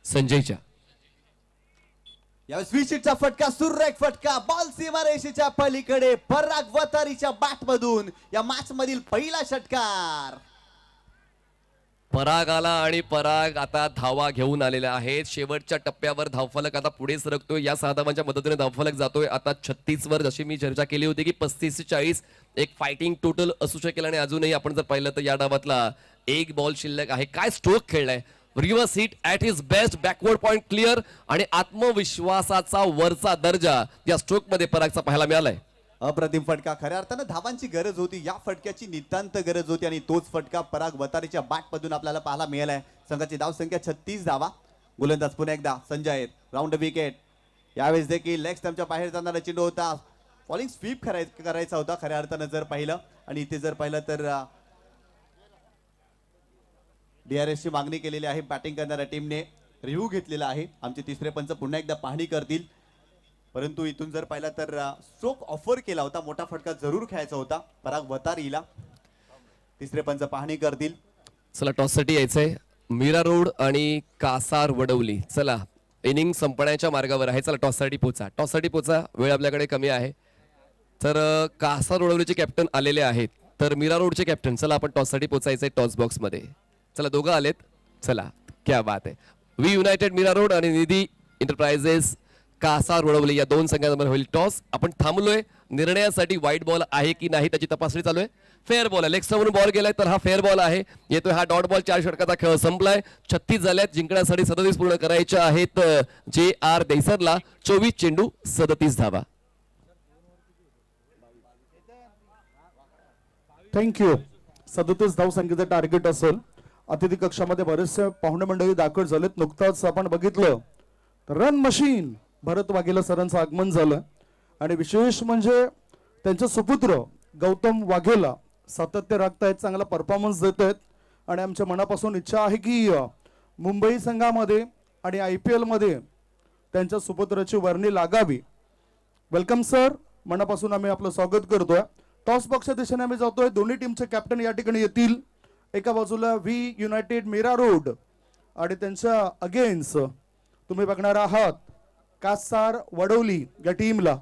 संजयच्या. यावेळेस स्वीचिटचा फटका, सुरेख फटका. बॉल सीमारेषेच्या पलीकडे. पराग वतारीच्या बॅट मधून या मॅच मधील पहिला षटकार. पराग आला आणि पराग आता धावा घेऊन आलेला आहे. शेवटच्या टप्प्यावर धावफलक आता पुढे सरकतोय. या 6 धावांच्या मदतीने धावफलक जातोय आता 36 वर. जशी मी चर्चा केली होती की 35 ते 40 एक फायटिंग टोटल असू शकेल. आणि अजूनही आपण जर पाहिलं तर या डावातला 1 बॉल शिल्लक आहे. काय स्ट्रोक खेळलाय. Reverse hit at his best, backward point clear आणि आत्मविश्वासाचा वरचा दर्जा या स्ट्रोक मध्ये परागचा पाहायला मिळालाय. अप्रतिम फटका. खऱ्या अर्थानं धावांची गरज होती. या फटक्याची नितांत गरज होती आणि तोच फटका पराग वतारीच्या बॅट मधून आपल्याला पाहायला मिळालाय. संघाची धाव संख्या 36 धावा. गोलंदाज पुन्हा एकदा संजय. Round wicket. यावेळेस देखील लेग स्टंपच्या बाहेर जाणारा चेंडू होता. फॉलिंग स्वीप करायचा होता खऱ्या अर्थानं जर पाहिलं. आणि इथे जर पाहिलं तर DRS ची मागणी केलेली आहे. बॅटिंग करणाऱ्या टीमने रिव्ह्यू घेतलेला आहे. आमचे तिसरे पंच पुन्हा एकदा पाहणी करतील. परंतु इथून जर पाहिला तर स्ट्रोक ऑफर केला होता. मोठा फटका जरूर खेळायचा होता पराग वतारीला. तिसरे पंच पाहणी करतील. चला टॉस साठी यायचंय. मीरा रोड आणि कासार वडवली. चला इनिंग संपण्याच्या मार्गावर आहे. चला टॉससाठी पोचा, टॉससाठी पोचा, वेळ आपल्याकडे कमी आहे. तर कासा रोडवलीचे कॅप्टन आलेले आहेत. तर मीरा रोडचे कॅप्टन, चला आपण टॉससाठी पोचायचंय टॉस बॉक्स मध्ये. चला दोघं आलेत, चला क्या बात आहे. वी युनायटेड मीरा रोड आणि निधी एंटरप्राइजेस कासा रोडवली या दोन संघांमध्ये होईल टॉस. आपण थांबलोय निर्णयासाठी. व्हाईट बॉल आहे की नाही त्याची तपासणी चालू आहे. फेअर बॉल आहे, लेग म्हणून बॉल गेलाय तर हा फेअर बॉल आहे. येतोय हा डॉट बॉल. 4 षटकाचा खेळ संपलाय. 36 झाल्यात, जिंकण्यासाठी 37 पूर्ण करायच्या आहेत JR देसरला. 24 चेंडू 37 धावा. थँक्यू. 37 धावसंख्येचं टार्गेट असेल. अतिथी कक्षामध्ये बरेचसे पाहुणे मंडळी दाखल झालेत. नुकताच आपण बघितलं रन मशीन भरत वाघेला सरांचं आगमन झालं आणि विशेष म्हणजे त्यांचे सुपुत्र गौतम वाघेला सातत्य राखतायत, चांगला परफॉर्मन्स देत आहेत आणि आमच्या मनापासून इच्छा आहे की मुंबई संघामध्ये आणि IPL मध्ये त्यांच्या सुपुत्राची वर्णी लागावी. वेलकम सर, मनापासून आम्ही आपलं स्वागत करतोय. टॉस बॉक्सच्या दिशेने आम्ही जातोय. दोन्ही टीमचे कॅप्टन या ठिकाणी येतील. एका बाजूला वी युनायटेड मीरा रोड आणि त्यांच्या अगेन्स्ट तुम्ही बघणार आहात कासार वडवली या टीमला.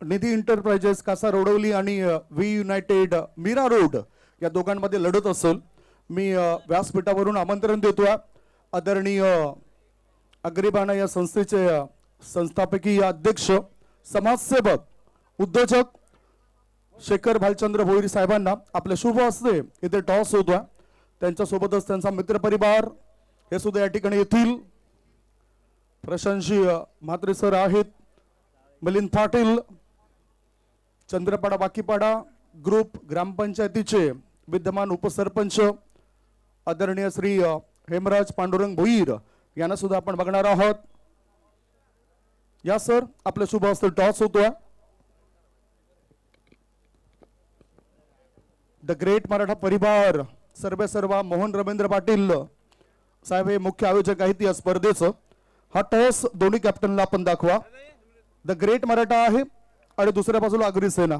निधी एंटरप्राइजेस कासा रोडवली आणि वी युनायटेड मीरा रोड या दोघांमध्ये लढत असेल. मी व्यासपीठावरून आमंत्रण देतोय आदरणीय अग्रिबाणा या संस्थेचे संस्थापकीय अध्यक्ष, समाजसेवक, उद्योजक शेखर भालचंद्र भोईर साहेबांना आपल्या शुभ हस्ते इथे टॉस होतोय. त्यांच्यासोबतच त्यांचा मित्रपरिवार हे सुद्धा या ठिकाणी येतील. प्रशंसी म्हात्रे सर आहेत, मिलिंद पाटील, चंद्रपाडा बाकीपाडा ग्रुप ग्रामपंचायतीचे विद्यमान उपसरपंच आदरणीय श्री हेमराज पांडुरंग भोईर यांना सुद्धा आपण बघणार आहोत. या सर, आपल्या शुभ हस्ते टॉस होतोय. द ग्रेट मराठा परिवार सर्वेसर्वा मोहन रवींद्र पाटील साहेब हे मुख्य आयोजक आहेत या स्पर्धेचं. हा टॉस दोन्ही कॅप्टनला आपण दाखवा. द ग्रेट मराठा आहे आणि दुसऱ्या बाजूला अग्रिसेना.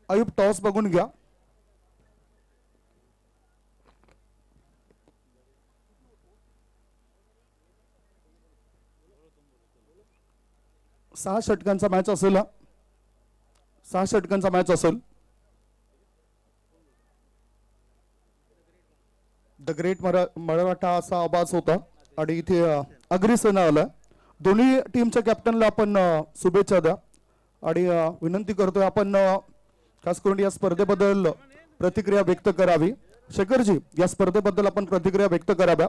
अयुब टॉस बघून घ्या. सहा षटकांचा मॅच असेल. 6 षटकांचा मॅच असेल. द ग्रेट मराठा असा आवाज होता आणि इथे अग्रिसेना आला. दोन्ही टीमच्या कॅप्टनला आपण शुभेच्छा द्या आणि विनंती करतोय आपण खास करून या स्पर्धेबद्दल प्रतिक्रिया व्यक्त करावी. शेखरजी, या स्पर्धेबद्दल आपण प्रतिक्रिया व्यक्त कराव्या.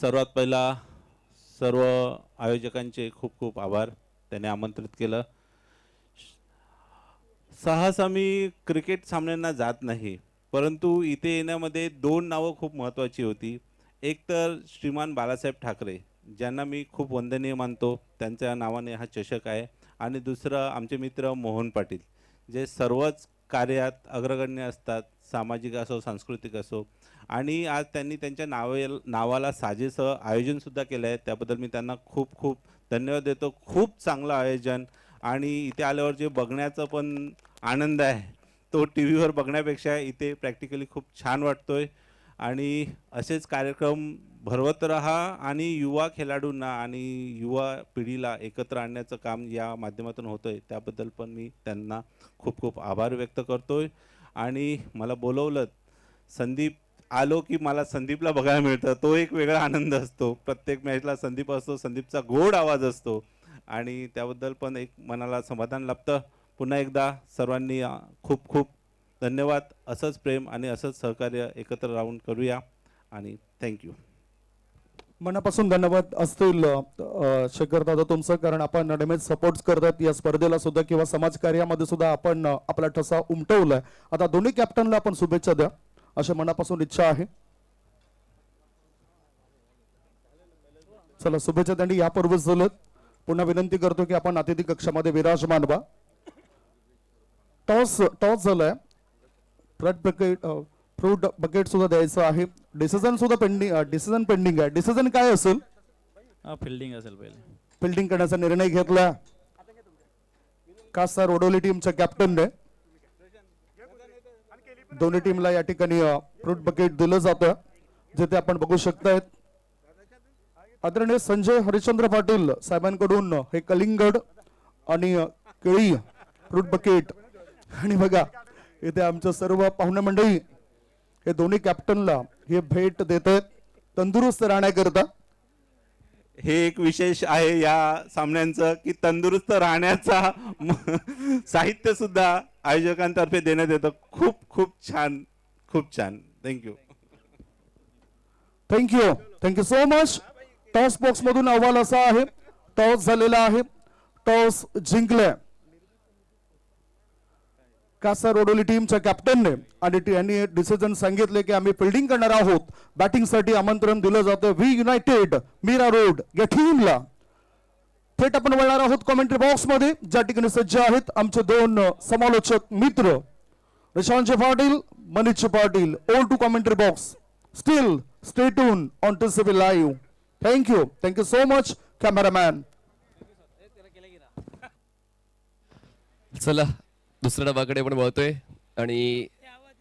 सर्वात पहिला सर्व आयोजकांचे खूप खूप आभार, त्याने आमंत्रित केलं. सहसा मी क्रिकेट सामन्यांना जात नाही, परंतु इथे येण्यामध्ये 2 नावं खूप महत्त्वाची होती. एक तर श्रीमान बाळासाहेब ठाकरे, ज्यांना मी खूप वंदनीय मानतो, त्यांच्या नावाने हा चषक आहे. आणि दुसरं आमचे मित्र मोहन पाटील, जे सर्वच कार्यात अग्रगण्य असतात, सामाजिक असो सांस्कृतिक असो. आणि आज त्यांनी त्यांच्या नावाला साजेसं आयोजनसुद्धा केलं आहे, त्याबद्दल मी त्यांना खूप खूप धन्यवाद देतो. खूप चांगलं आयोजन आणि इथे आल्यावर जे बघण्याचं पण आनंद आहे तो टी व्हीवर बघण्यापेक्षा इथे प्रॅक्टिकली खूप छान वाटतोय. आणि असेच कार्यक्रम भरवत राहा आणि युवा खेळाडूंना आणि युवा पिढीला एकत्र आणण्याचं काम या माध्यमातून होतंय, त्याबद्दल पण मी त्यांना खूप खूप आभार व्यक्त करतोय. आणि मला बोलवलं, संदीप आलो की मला संदीपला बघायला मिळतं, तो एक वेगळा आनंद असतो. प्रत्येक मॅचला संदीप असतो, संदीपचा गोड आवाज असतो आणि त्याबद्दल पण एक मनाला समाधान लाभतं. पुन्हा एकदा सर्वांनी खूप खूप धन्यवाद. असंच प्रेम आणि असंच सहकार्य एकत्र राहून करूया आणि थँक्यू. मनापासून धन्यवाद असतील शेखर दादा तुमचं, कारण आपण नेहमीच सपोर्ट करतात या स्पर्धेला सुद्धा किंवा समाजकार्यामध्ये सुद्धा आपण आपला ठसा उमटवलाय. आता दोन्ही कॅप्टनला आपण शुभेच्छा द्या अशी मनापासून इच्छा आहे. चला, शुभेच्छा त्यांनी यापूर्वीच झालं. पुन्हा विनंती करतो की आपण अतिथी कक्षामध्ये विराजमान व्हा. टॉस झालाय. फ्रूट बकेट सुद्धा द्यायचं आहे. डिसिजन सुद्धा पेंडिंग आहे. डिसिजन काय असेल? फिल्डिंग असेल पहिले. फिल्डिंग करण्याचा निर्णय घेतला कासा रोडोली टीमच्या कॅप्टनने. दोन्ही टीमला या ठिकाणी फ्रूट बकेट दिलं जातं, जिथे आपण बघू शकतायत आदरणीय संजय हरिश्चंद्र पाटील साहेबांकडून हे कलिंगड आणि केळी फ्रूट बकेट. आणि बघा इथे आमच्या सर्व पाहुणे मंडळी हे दोन्ही कॅप्टनला हे भेट देत आहेत तंदुरुस्त राहण्याकरता. हे एक विशेष आहे या सामन्यांचं की तंदुरुस्त राहण्याचा साहित्य सुद्धा आयोजकांतर्फे देण्यात येतं. खूप खूप छान, खूप छान. Thank you. Thank you so much. Toss box मधून अहवाल असा आहे, टॉस झालेला आहे, टॉस जिंकले कासा रोडोली टीमच्या कॅप्टनने आणि यांनी डिसिजन सांगितले की आम्ही फिल्डिंग करणार आहोत. बॅटिंगसाठी आमंत्रण दिलं जातं व्ही युनायटेड मीरा रोड या टीमला. थेट आपण वळणार आहोत कॉमेंट्री बॉक्स मध्ये, ज्या ठिकाणी सज्ज आहेत आमचे दोन समालोचक मित्र Prashant Patil, Manish Patil. All to commentary box. Still stay tune on TCB live. Thank you so much cameraman. चला दुसऱ्या डावाकडे आपण वळतोय आणि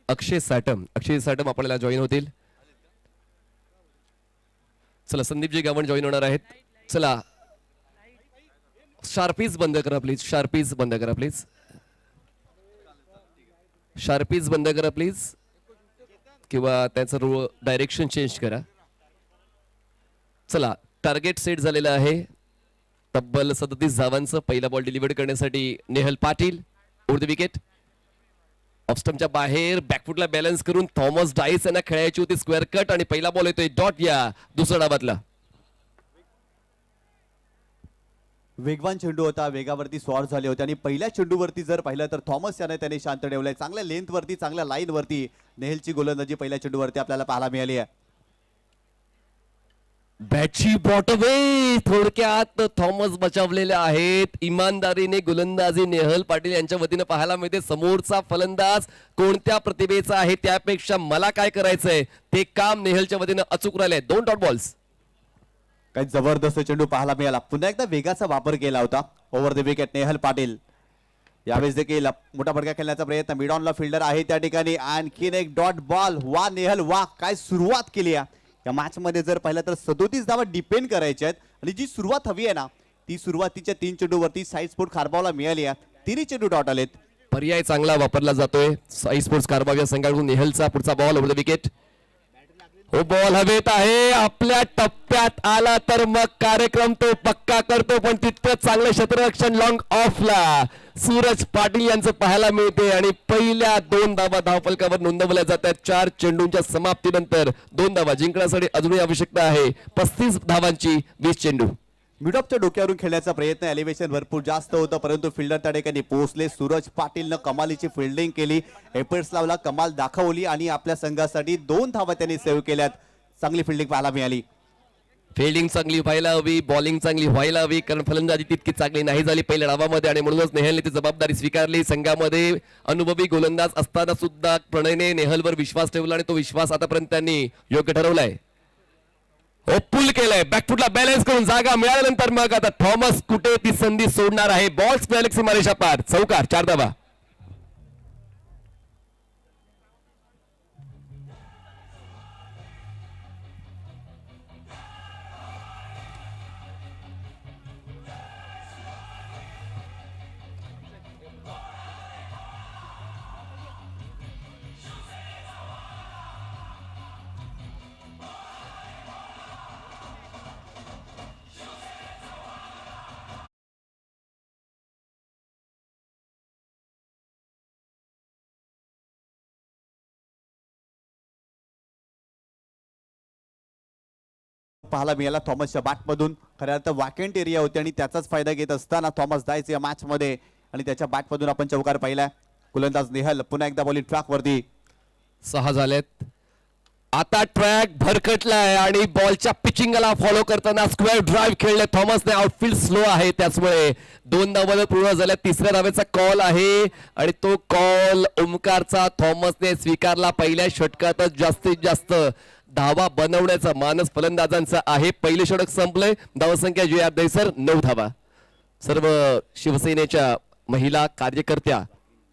अक्षय साटम आपल्याला जॉईन होतील. चला संदीपजी गावण जॉईन होणार आहेत. चला शार्पीज बंद करा प्लीज. शार्पीज बंद करा प्लीज किंवा त्याचं डायरेक्शन चेंज करा. चला टार्गेट सेट झालेलं आहे तब्बल 37 धावांचं. पहिला बॉल डिलिव्हर करण्यासाठी Nehal Patil over the wicket. ऑफस्टमच्या बाहेर बॅकफुटला बॅलन्स करून थॉमस डाईस यांना खेळायची होती स्क्वेअर कट आणि पहिला बॉल येतोय डॉट या दुसऱ्या डावातला. वेगवान चेंडू होता, वेगावरती स्वार झाले होते आणि पहिल्या चेंडूवरती जर पाहिलं तर थॉमस याने त्याने शांत ठेवलंय. चांगल्या लेंथवरती, चांगल्या लाईनवरती नेहलची गोलंदाजी पहिल्या चेंडूवरती आपल्याला पाहायला मिळाली आहे. बॅटची बॉटवे थोडक्यात थॉमस बचावलेले आहेत. इमानदारीने गोलंदाजी नेहल पाटील यांच्या वतीने पाहायला मिळते. समोरचा फलंदाज कोणत्या प्रतिभेचा आहे त्यापेक्षा मला काय करायचंय ते काम नेहलच्या वतीने अचूक राहिले. 2 डॉट बॉल्स. काही जबरदस्त चेंडू पाहायला मिळाला. पुन्हा एकदा वेगाचा वापर केला होता. Over the wicket Nehal Patil. यावेळेस देखील मोठा फटका खेळण्याचा प्रयत्न. मिड ऑनला फिल्डर आहे त्या ठिकाणी. आणखीन एक डॉट बॉल. वा नेहल वा, काय सुरुवात केली आहे या मॅच मध्ये. जर पाहिलं तर 37 धावा डिपेंड करायच्या आहेत आणि जी सुरुवात हवी आहे ना ती सुरुवातीच्या 3 चेंडूवरती साई स्पोर्ट खारबावला मिळाली आहे. 3 चेंडू डॉट आलेत. पर्याय चांगला वापरला जातोय साई स्पोर्ट्स कारबाव या संघाकडून. नेहलचा पुढचा बॉल ओव्हर द विकेट. हो बॉल हवेत आहे. आपल्या टप्प्यात आला तर मग कार्यक्रम तो पक्का करतो, पण तितकंच चांगलं क्षेत्ररक्षण लॉंग ऑफला सूरज पाटील यांचं पाहायला मिळते आणि पहिल्या 2 धावा धावफलकावर नोंदवल्या जातात. 4 चेंडूंच्या समाप्तीनंतर 2 धावा जिंकण्यासाठी अजूनही आवश्यकता आहे 35 धावांची 20 चेंडू. मिडऑफच्या डोक्यावरून खेळण्याचा प्रयत्न. एलिव्हेशन भरपूर जास्त होतं परंतु फिल्डर त्या ठिकाणी पोहोचले. सूरज पाटीलनं कमालीची फिल्डिंग केली, एफर्ट्स लावला, कमाल दाखवली आणि आपल्या संघासाठी 2 धावा त्यांनी सेव्ह केल्यात. चांगली फिल्डिंग पाहायला मिळाली. फिल्डिंग चांगली व्हायला हवी, बॉलिंग चांगली व्हायला हवी, कारण फलंदाजी तितकी चांगली नाही झाली पहिल्या डावामध्ये आणि म्हणूनच नेहलने ती जबाबदारी स्वीकारली. संघामध्ये अनुभवी गोलंदाज असताना सुद्धा प्रणयने नेहलवर विश्वास ठेवला आणि तो विश्वास आतापर्यंत त्यांनी योग्य ठरवलाय. पुल केलंय बॅकफुटला बॅलन्स करून जागा मिळाल्यानंतर मग आता थॉमस कुठे ती संधी सोडणार आहे. बॉल स्क्वेअर सीमारेषा पार. चौकार. 4 धावा. पाहायला मिळाला थॉमसच्या बॅटमधून. खऱ्या अर्थ वॅकेंट एरिया होती आणि त्याचाच फायदा घेत असताना थॉमस डायस या मॅच मध्ये आणि त्याच्या बॅटमधून आपण चौकार पाहिला. गोलंदाज नेहल पुन्हा एकदा बॉलिंग ट्रॅक वरती. 6 झालेत. आता ट्रॅक भरकटलाय आणि बॉलच्या पिचिंगला फॉलो करताना स्क्वेअर ड्राईव्ह खेळले थॉमसने. आउटफील्ड स्लो आहे त्याचमुळे 2 धावा पूर्ण झाल्या. तिसऱ्या धावेचा कॉल आहे आणि तो कॉल ओमकारचा थॉमसने स्वीकारला. पहिल्या षटकातच जास्तीत जास्त धावा बनवण्याचा मानस फलंदाजांचा आहे. पहिले षटक संपलंय. धावसंख्या जी आहे सर 9 धावा. सर्व शिवसेनेच्या महिला कार्यकर्त्या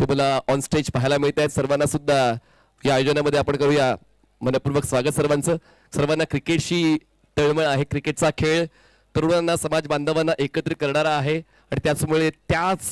ते मला ऑन स्टेज पाहायला मिळत आहेत. सर्वांना सुद्धा या आयोजनामध्ये आपण करूया मनपूर्वक स्वागत सर्वांचं. सर्वांना क्रिकेटशी तळमळ आहे. क्रिकेटचा खेळ तरुणांना समाज बांधवांना एकत्रित करणारा आहे आणि त्याचमुळे त्याच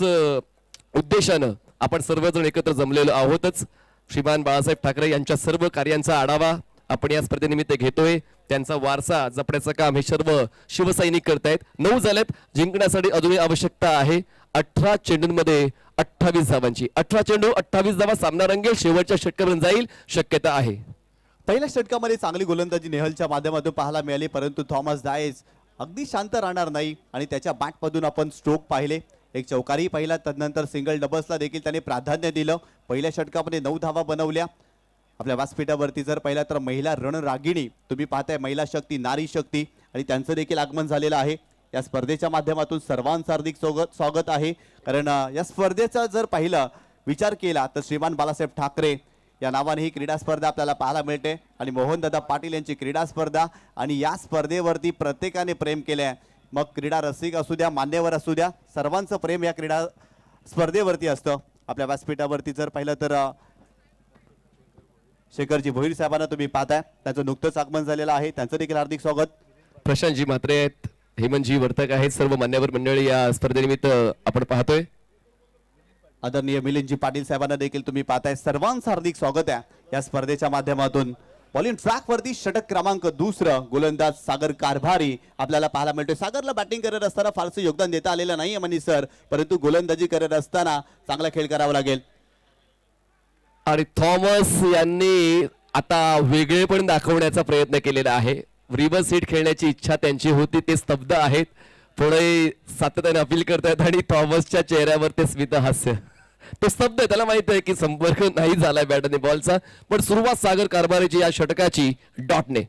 उद्देशानं आपण सर्वजण एकत्र जमलेलो आहोतच. श्रीमान बाळासाहेब ठाकरे यांच्या सर्व कार्यांचा आढावा आपण या स्पर्धेनिमित्त घेतोय. त्यांचा वारसा जपण्याचं काम हे सर्व शिवसैनिक करतायत. 9 झालेत. जिंकण्यासाठी अजूनही आवश्यकता आहे 18 चेंडूंमध्ये 28 धावांची. 18 चेंडू 28 धावा. सामना रंगेल. शेवटच्या षटकापर्यंत जाईल शक्यता आहे. पहिल्या षटकामध्ये चांगली गोलंदाजी नेहलच्या माध्यमातून पाहायला मिळाली, परंतु थॉमस डायस अगदी शांत राहणार नाही आणि त्याच्या बॅटमधून आपण स्ट्रोक पाहिले. एक चौकारी पाहिला, तदनंतर सिंगल डबल्सला देखील त्याने प्राधान्य दिलं. पहिल्या षटकामध्ये 9 धावा बनवल्या. आपल्या व्यासपीठावरती जर पाहिला तर महिला रणरागिणी तुम्ही पाहताय, महिला शक्ती नारी शक्ती आणि त्यांचं देखील आगमन झालेलं आहे. या स्पर्धेच्या माध्यमातून सर्वांचं हार्दिक स्वागत आहे. कारण या स्पर्धेचा जर पाहिला विचार केला तर श्रीमान बाळासाहेब ठाकरे या नावाने ही क्रीडा स्पर्धा आपल्याला पाहायला मिळते आणि मोहनदादा पाटील यांची क्रीडा स्पर्धा आणि या स्पर्धेवरती प्रत्येकाने प्रेम केलंय. मग क्रीडा रसिक असू द्या, मान्यवर असू द्या, सर्वांचं प्रेम या क्रीडा स्पर्धेवरती असतं. आपल्या व्यासपीठावरती जर पाहिलं तर शेखरजी भोईर साहेबांना तुम्ही पाहताय, त्यांचं नुकतंच आगमन झालेलं आहे. त्यांचं देखील हार्दिक स्वागत. प्रशांतजी म्हात्रे आहेत, हेमंतजी वर्तक आहेत, सर्व मान्यवर मंडळी या स्पर्धेनिमित्त आपण पाहतोय. आदरणीय मिलिंदजी पाटील साहेबांना देखील तुम्ही पाहताय. सर्वांचं हार्दिक स्वागत आहे या स्पर्धेच्या माध्यमातून. बॉलिंग ट्रॅक वरती षटक क्रमांक 2 गोलंदाज सागर कारभारी आपल्याला पाहायला मिळतोय. सागरला बॅटिंग करत असताना फारसं योगदान देता आलेलं नाहीये मनीष सर, परंतु गोलंदाजी करत असताना चांगला खेळ करावा लागेल. आणि थॉमस यांनी आता वेगळेपण दाखवण्याचा प्रयत्न केलेला आहे. रिव्हर्स हिट खेळण्याची इच्छा त्यांची होती, ते स्तब्ध आहेत. पुढे सातत्याने अपील करतायत आणि थॉमसच्या चेहऱ्यावर ते स्मित हास्य. तो स्तब्ध आहे, त्याला माहित आहे की संपर्क नाही झालाय बॅट आणि बॉलचा. पण सुरुवात सागर कारभारीची या षटकाची डॉटने.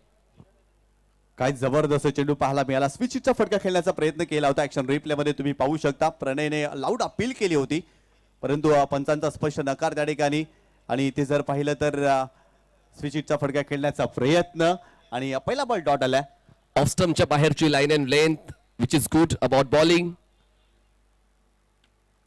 काय जबरदस्त चेंडू पाहायला मिळाला. स्विचचा फटका खेळण्याचा प्रयत्न केला होता. ऍक्शन रिप्ले मध्ये तुम्ही पाहू शकता. प्रणयने लाऊड अपील केली होती, परंतु पंचांचा स्पष्ट नकार त्या ठिकाणी. आणि इथे जर पाहिलं तर स्विचचा फटका खेळण्याचा प्रयत्न आणि पहिला बॉल डॉट आलाय. ऑफ स्टंपच्या बाहेरची line and length which is good about bowling.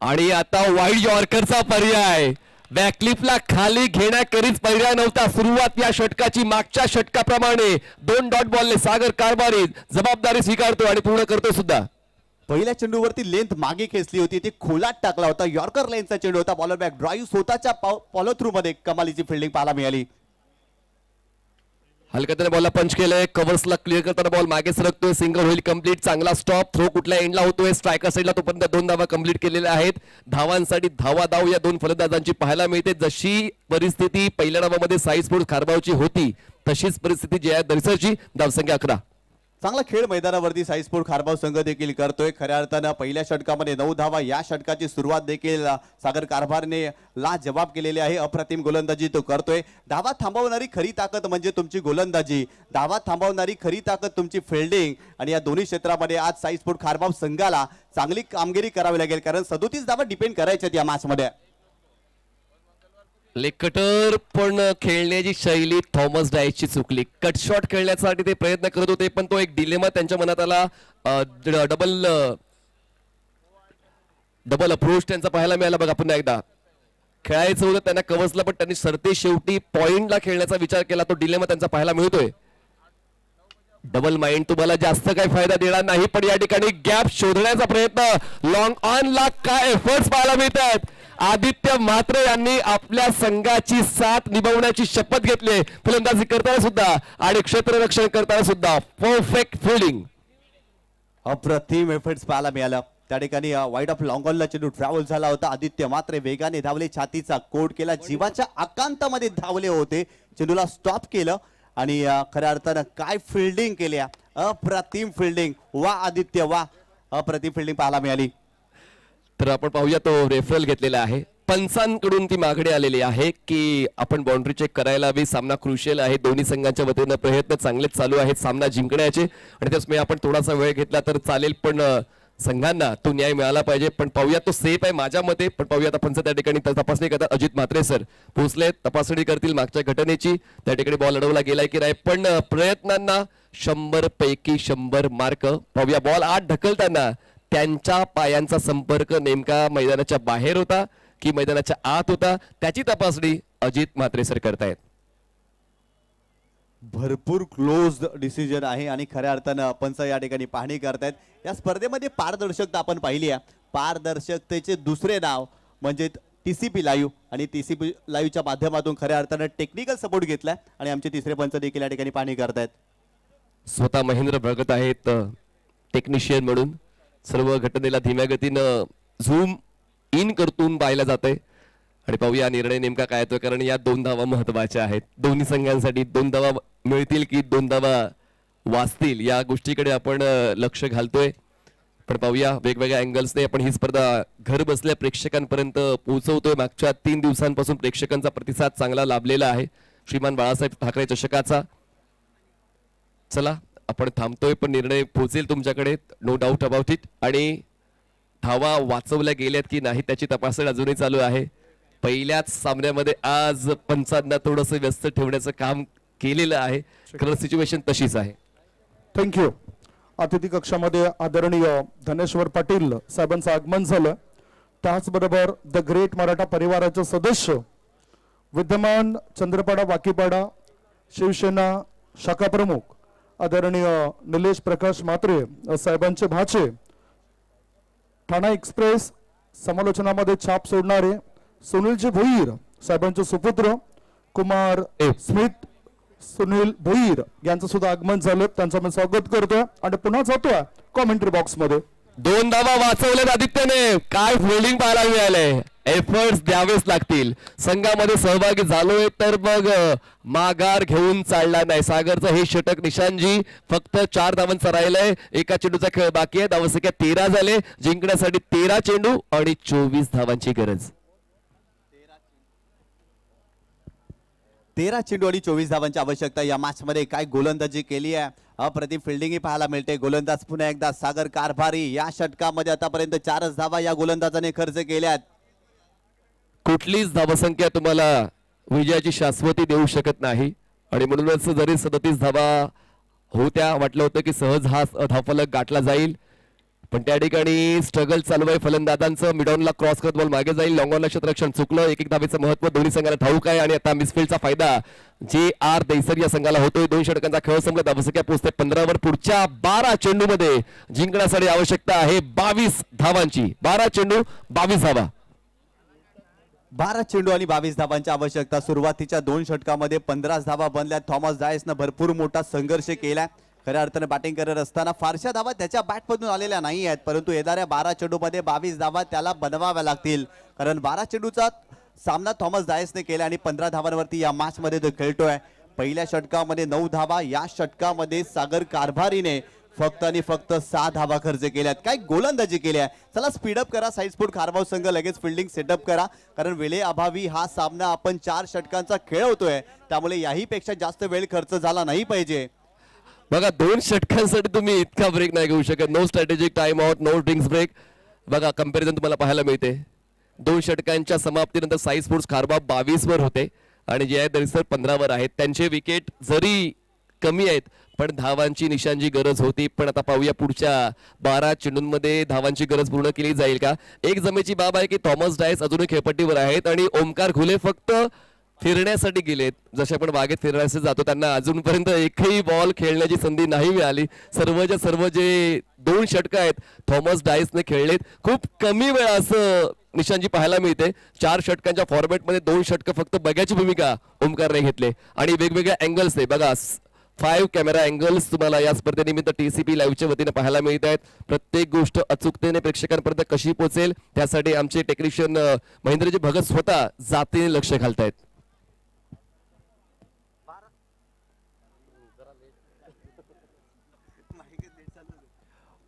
आणि आता वाईड यॉर्करचा पर्याय. बॅकलिपला खाली घेण्याकरीच पर्याय नव्हता. सुरुवात या षटकाची मागच्या षटकाप्रमाणे 2 डॉट बॉलने सागर कारभारी जबाबदारी स्वीकारतो आणि पूर्ण करतो सुद्धा. पहिल्या चेंडूवरती लेंथ मागे खेचली होती, ती खोलात टाकला होता. यॉर्कर लेंथचा चेंडू होता. बॉलर बॅक ड्राईव्ह स्वतःच्या फॉलो थ्रू मध्ये कमालीची फिल्डिंग पाहायला मिळाली. हलक्याने बॉलला पंच केलंय. कव्हर्सला क्लिअर करताना बॉल मागे सरकतोय. सिंगल होईल कंप्लीट. चांगला स्टॉप. थ्रो कुठल्या एंडला होतोय. स्ट्रायकर साईडला तोपर्यंत 2 धावा कंप्लीट केलेल्या आहेत. धावांसाठी धावा धाव या 2 फलंदाजांची पाहायला मिळते. जशी परिस्थिती पहिल्या डावामध्ये साई स्पोर्ट्स खारबावची होती तशीच परिस्थिती जी आहे दरिसरची. धावसंख्या 11. चांगला खेळ मैदानावरती साई स्पोर्ट खारबाव संघ देखील करतोय. खऱ्या अर्थानं पहिल्या षटकामध्ये 9 धावा. या षटकाची सुरुवात देखील सागर कारभारने लाजवाब केलेली आहे. अप्रतिम गोलंदाजी तो करतोय. धावा थांबवणारी खरी ताकद म्हणजे तुमची गोलंदाजी, धावा थांबवणारी खरी ताकद तुमची फिल्डिंग. आणि या दोन्ही क्षेत्रामध्ये आज साई स्पोर्ट खारबाव संघाला चांगली कामगिरी करावी लागेल, कारण 37 धावा डिपेंड करायच्यात या मॅच मध्ये. लेकटर पण खेळण्याची शैली थॉमस डायसची चुकली. कट शॉट खेळण्यासाठी ते प्रयत्न करत होते, पण तो एक डिलेमा त्यांच्या मनात आला. डबल अप्रोच त्यांचा पाहायला मिळाला. बघा पुन्हा एकदा खेळायचं होतं त्यांना कव्हर्सला, पण त्यांनी सरते शेवटी पॉइंटला खेळण्याचा विचार केला. तो डिलेमा त्यांचा पाहायला मिळतोय. डबल माइंड तुम्हाला जास्त काही फायदा देणार नाही, पण या ठिकाणी गॅप शोधण्याचा प्रयत्न लॉंग ऑन ला काय एफर्ट्स पाहायला मिळतात. आदित्य म्हात्रे यांनी आपल्या संघाची साथ निभावण्याची शपथ घेतली. फलंदाजी करताना सुद्धा आणि क्षेत्ररक्षण करताना सुद्धा परफेक्ट फिल्डिंग. अप्रतिम एफर्ट्स पाहायला मिळाला. त्या ठिकाणी वाईड ऑफ लॉंग ऑनला चेंडू ट्रॅव्हल झाला होता. आदित्य म्हात्रे वेगाने धावले, छातीचा कोड केला, जीवाच्या आकांतामध्ये धावले होते, चेंडूला स्टॉप केलं आणि खऱ्या अर्थानं काय फिल्डिंग केल्या. अप्रतिम फिल्डिंग. वा आदित्य वा. अप्रतिम फिल्डिंग पाहायला मिळाली. तर आपण पाहूया तो रेफरल घेतलेला आहे. पंचांकडून ती मागणी आलेली आहे की आपण बाउंड्री चेक करायला हवी. सामना क्रुशियल आहे. दोन्ही संघांच्या वतीनं प्रयत्न चांगलेच चालू आहेत सामना जिंकण्याचे आणि त्याचमुळे आपण थोडासा वेळ घेतला तर चालेल, पण संघांना तो न्याय मिळाला पाहिजे. पण पाहूया तो सेफ आहे माझ्या मते, पण पाहूयात आपण त्या ठिकाणी तपासणी करतात. अजित म्हात्रे सर पोहोचले, तपासणी करतील मागच्या घटनेची, त्या ठिकाणी बॉल अडवला गेलाय की नाही. पण प्रयत्नांना 100 पैकी 100 मार्क. पाहूया बॉल आत ढकलताना त्यांच्या पायांचा संपर्क नेमका मैदानाच्या बाहेर होता की मैदानाच्या आत होता, त्याची तपासणी अजित म्हात्रे सर करतायत. भरपूर क्लोज डिसिजन आहे आणि खऱ्या अर्थानं पंच या ठिकाणी पाहणी करतायत. या स्पर्धेमध्ये पारदर्शकता आपण पाहिली आहे. पारदर्शकतेचे दुसरे नाव म्हणजे TCP लाईव्ह आणि TCP लाईव्हच्या माध्यमातून खऱ्या अर्थानं टेक्निकल सपोर्ट घेतलाय आणि आमचे तिसरे पंच देखील या ठिकाणी पाहणी करतायत. स्वतः महेंद्र भगत आहेत टेक्निशियन म्हणून. सर्व घटनेला धीम्या गतीनं झूम इन करतून पाहिलं जातंय आणि पाहूया निर्णय नेमका काय येतोय, कारण या 2 धावा महत्वाच्या आहेत दोन्ही संघांसाठी. 2 धावा मिळतील की 2 धावा वाचतील या गोष्टीकडे आपण लक्ष घालतोय. पण पाहूया वेगवेगळ्या अँगल्सने आपण ही स्पर्धा घर बसल्या प्रेक्षकांपर्यंत पोहोचवतोय. मागच्या 3 दिवसांपासून प्रेक्षकांचा प्रतिसाद चांगला लाभलेला आहे श्रीमान बाळासाहेब ठाकरे चषकाचा. चला आपण थांबतोय, पण निर्णय पोहोचेल तुमच्याकडे, नो डाऊट अबाउट इट. आणि धावा वाचवल्या गेल्यात की नाही त्याची तपासणी अजूनही चालू आहे. पहिल्याच सामन्यामध्ये आज पंचांना थोडंसं व्यस्त ठेवण्याचं काम केलेलं आहे, कारण सिच्युएशन तशीच आहे. थँक्यू. अतिथी कक्षामध्ये आदरणीय धनेश्वर पाटील साहेबांचं आगमन झालं. त्याचबरोबर द ग्रेट मराठा परिवाराचे सदस्य विद्यमान चंद्रपाडा वाकीपाडा शिवसेना शाखा प्रमुख आदरणीय निलेश प्रकाश म्हात्रे साहेबांचे भाचे, ठाणा एक्सप्रेस समालोचनामध्ये छाप सोडणारे सुनीलजी भोईर साहेबांचे सुपुत्र कुमार स्मिथ सुनील भोईर यांचं सुद्धा आगमन झालं. त्यांचं मी स्वागत करतोय आणि पुन्हा जातोय कॉमेंट्री बॉक्स मध्ये. 2 धावा वाचवल्यात आदित्यने. काय फिल्डिंग पाहायला मिळालंय. एफर्ट्स द्यावेच लागतील. संघामध्ये सहभागी झालोय तर मग माघार घेऊन चालला नाही. सागरचं हे षटक निशांजी फक्त 4 धावांचं राहिलंय. एका चेंडूचा खेळ बाकी आहे. धावसंख्या 13 झाले. जिंकण्यासाठी 13 चेंडू आणि 24 धावांची गरज. 13 चेंडू आणि 24 धावांची आवश्यकता. या मॅच मध्ये काय गोलंदाजी केली आहे. अप्रतिम फिल्डिंगही पाहायला मिळते. गोलंदाज पुन्हा एकदा सागर कारभारी. या षटकामध्ये आतापर्यंत 4च धावा या गोलंदाजाने खर्च केल्यात. कुठलीच धावसंख्या तुम्हाला विजयाची शाश्वती देऊ शकत नाही आणि म्हणूनच जरी 37 धावा होत्या, वाटलं होतं की सहज हा धावफलक गाठला जाईल, पण त्या ठिकाणी स्ट्रगल चालू आहे फलंदाजांचं. मिडॉनला क्रॉस करत बॉल मागे जाईल. लॉंगॉनला क्षेत्ररक्षण चुकलं. एक धावेचं महत्व दोन्ही संघाला ठाऊक आहे आणि आता मिसफिल्डचा फायदा JR दैसर या संघाला होतोय. 2 षटकांचा खेळ संपला. धावसंख्या पोहोचते 15 वर. पुढच्या 12 चेंडूमध्ये जिंकण्यासाठी आवश्यकता आहे 22 धावांची. 12 चेंडू 22 धावा. 12 चेंडू आणि 22 धावांची आवश्यकता. सुरुवातीच्या 2 षटकामध्ये 15 धावा बनल्या. थॉमस डायसनं भरपूर मोठा संघर्ष केला. खऱ्या अर्थाने बॅटिंग करत असताना फारशा धावा त्याच्या बॅटमधून आलेल्या नाही आहेत, परंतु येणाऱ्या 12 चेंडूमध्ये 22 धावा त्याला बनवाव्या लागतील, कारण 12 चेंडूचा सामना थॉमस डायसने केला आणि 15 धावांवरती या मॅच मध्ये तो खेळतोय. पहिल्या षटकामध्ये 9 धावा. या षटकामध्ये सागर कारभारीने फक्त आणि फक्त 6 धावा खर्च केल्यात. काय गोलंदाजी केली आहे. चला स्पीडअप करा. साईड स्पोर्ट खारबाव संघ लगेच फिल्डिंग सेटअप करा, कारण वेळेअभावी हा सामना आपण 4 षटकांचा खेळ होतोय, त्यामुळे याही पेक्षा जास्त वेळ खर्च झाला नाही पाहिजे. बघा 2 षटकांसाठी तुम्ही इतका ब्रेक नाही घेऊ शकत. No strategic time out, no drinks break. बघा कंपॅरिझन तुम्हाला पाहायला मिळते. 2 षटकांच्या समाप्तीनंतर साई स्पोर्ट्स खारबाव 22 वर होते आणि जे दरिसर 15 वर आहेत. त्यांचे विकेट जरी कमी आहेत पण धावांची निशांची गरज होती. पण आता पाहूया पुढच्या 12 चेंडूंमध्ये धावांची गरज पूर्ण केली जाईल का. एक जमेची बाब आहे की थॉमस डायस अजूनही खेळपट्टीवर आहेत आणि ओमकार घुले फक्त फिरण्यासाठी गेलेत. जसे आपण बागेत फिरण्यासाठी जातो त्यांना अजूनपर्यंत एकही बॉल खेळण्याची संधी नाही मिळाली. सर्वच्या सर्व जे 2 षटक आहेत थॉमस डायसने खेळलेत. खूप कमी वेळा असं निशांची पाहायला मिळते. 4 षटकांच्या फॉर्मॅटमध्ये 2 षटक फक्त बघायची भूमिका ओमकारने घेतले आणि वेगवेगळ्या अँगल्स आहे. बघा 5 कॅमेरा अँगल्स तुम्हाला या स्पर्धेनिमित्त TCP लाईव्हच्या वतीने पाहायला मिळत आहेत. प्रत्येक गोष्ट अचूकतेने प्रेक्षकांपर्यंत कशी पोहोचेल त्यासाठी आमचे टेक्निशियन महेंद्रजी भगत स्वतः जातीने लक्ष घालतायत.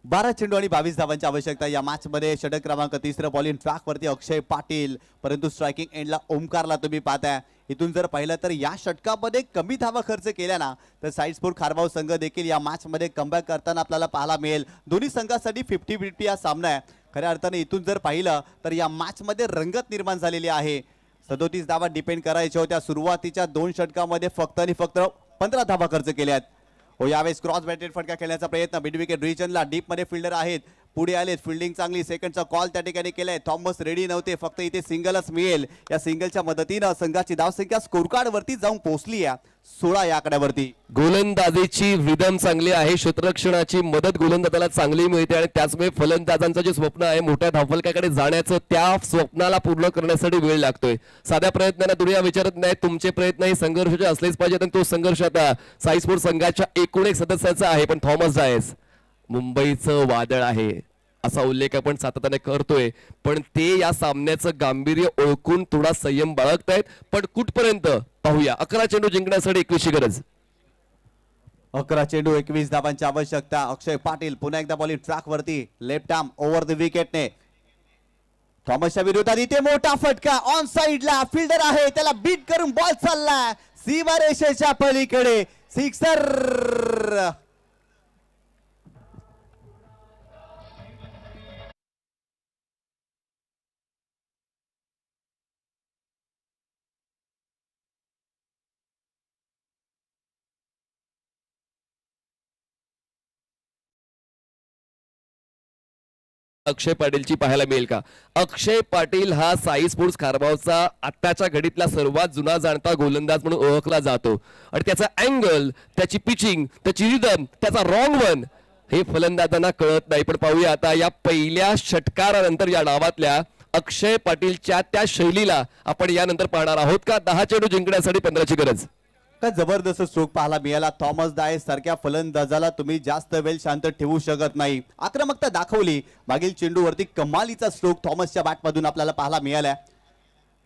12 चेंडू आणि 22 धावांची आवश्यकता या मॅच मध्ये. षटक क्रमांक 3 बॉलिंग ट्रॅक वरती अक्षय पाटील, परंतु स्ट्रायकिंग एंडला ओमकारला तुम्ही पाहताय. इथून जर पाहिलं तर या षटकामध्ये कमी धावा खर्च केल्या ना तर साईड स्पोर्ट खारबाव संघ देखील या मॅच मध्ये कमबॅक करताना आपल्याला पाहायला मिळेल. दोन्ही संघासाठी 50-50 हा सामना आहे. खऱ्या अर्थाने इथून जर पाहिलं तर या मॅच मध्ये रंगत निर्माण झालेली आहे. 37 धावा डिपेंड करायच्या होत्या. सुरुवातीच्या 2 षटकामध्ये फक्त आणि फक्त 15 धावा खर्च केल्यात. हो, यावेळेस क्रॉस बॅटेड फटका खेळण्याचा प्रयत्न. मिड विकेट रिजनला डीप मध्ये फिल्डर आहेत, पुढे आलेत. फिल्डिंग चांगली, सेकंडचा कॉल त्या ठिकाणी केलाय. थॉमस रेडी नव्हते, फक्त इथे सिंगलच मिळेल. या सिंगलच्या मदतीनं संघाची धावसंख्या स्कोर कार्ड वरती जाऊन पोहोचली आहे 16 या आकड्यावरती. गोलंदाजीची रिदम चांगली आहे, क्षेत्ररक्षणाची मदत गोलंदाजाला चांगली मिळते आणि त्याचमुळे फलंदाजांचं जे स्वप्न आहे मोठ्या धावफलकाकडे जाण्याचं, त्या स्वप्नाला पूर्ण करण्यासाठी वेळ लागतोय. साध्या प्रयत्नांना दुनिया विचारत नाही. तुमचे प्रयत्न हे संघर्षाचे असलेच पाहिजेत आणि तो संघर्ष आता साई स्पोर्ट संघाच्या एकूण एक सदस्याचा आहे. पण थॉमस डायस मुंबईचं वादळ आहे असा उल्लेख आपण सातत्याने करतोय, पण ते या सामन्याचं गांभीर्य ओळखून थोडा संयम बाळगतायत. पण कुठपर्यंत पाहूया. 11 चेंडू जिंकण्यासाठी 21ची गरज. 11 चेंडू 21 धावांची आवश्यकता. अक्षय पाटील पुन्हा एकदा बॉलिंग ट्रॅक वरती, लेफ्ट आर्म ओव्हर द विकेटने. थॉमसच्या विरोधात इथे मोठा फटका. ऑन साइडला फिल्डर आहे, त्याला बीट करून बॉल चाललाय सीमा रेषेच्या पलीकडे. सिक्सर. अक्षय पाटीलची पाहायला मिळेल का? अक्षय पाटील हा साई स्पोर्ट्स खारबावचा आत्ताच्या घडीतला सर्वात जुना जाणता गोलंदाज म्हणून ओळखला जातो आणि त्याचा अँगल, त्याची पिचिंग, त्याची रिदम, त्याचा रॉंग वन हे फलंदाजांना कळत नाही. पण पाहूया आता या पहिल्या षटकारानंतर या डावातल्या अक्षय पाटीलच्या त्या शैलीला आपण यानंतर पाहणार आहोत का? 10 चेंडू जिंकण्यासाठी 15ची गरज. काय जबरदस्त स्ट्रोक पाहायला मिळाला. थॉमस डायस सारख्या फलंदाजाला तुम्ही जास्त वेळ शांत ठेवू शकत नाही. आक्रमकता दाखवली. मागील चेंडूवरती कमालीचा स्ट्रोक थॉमसच्या बॅटमधून आपल्याला पाहायला मिळाला.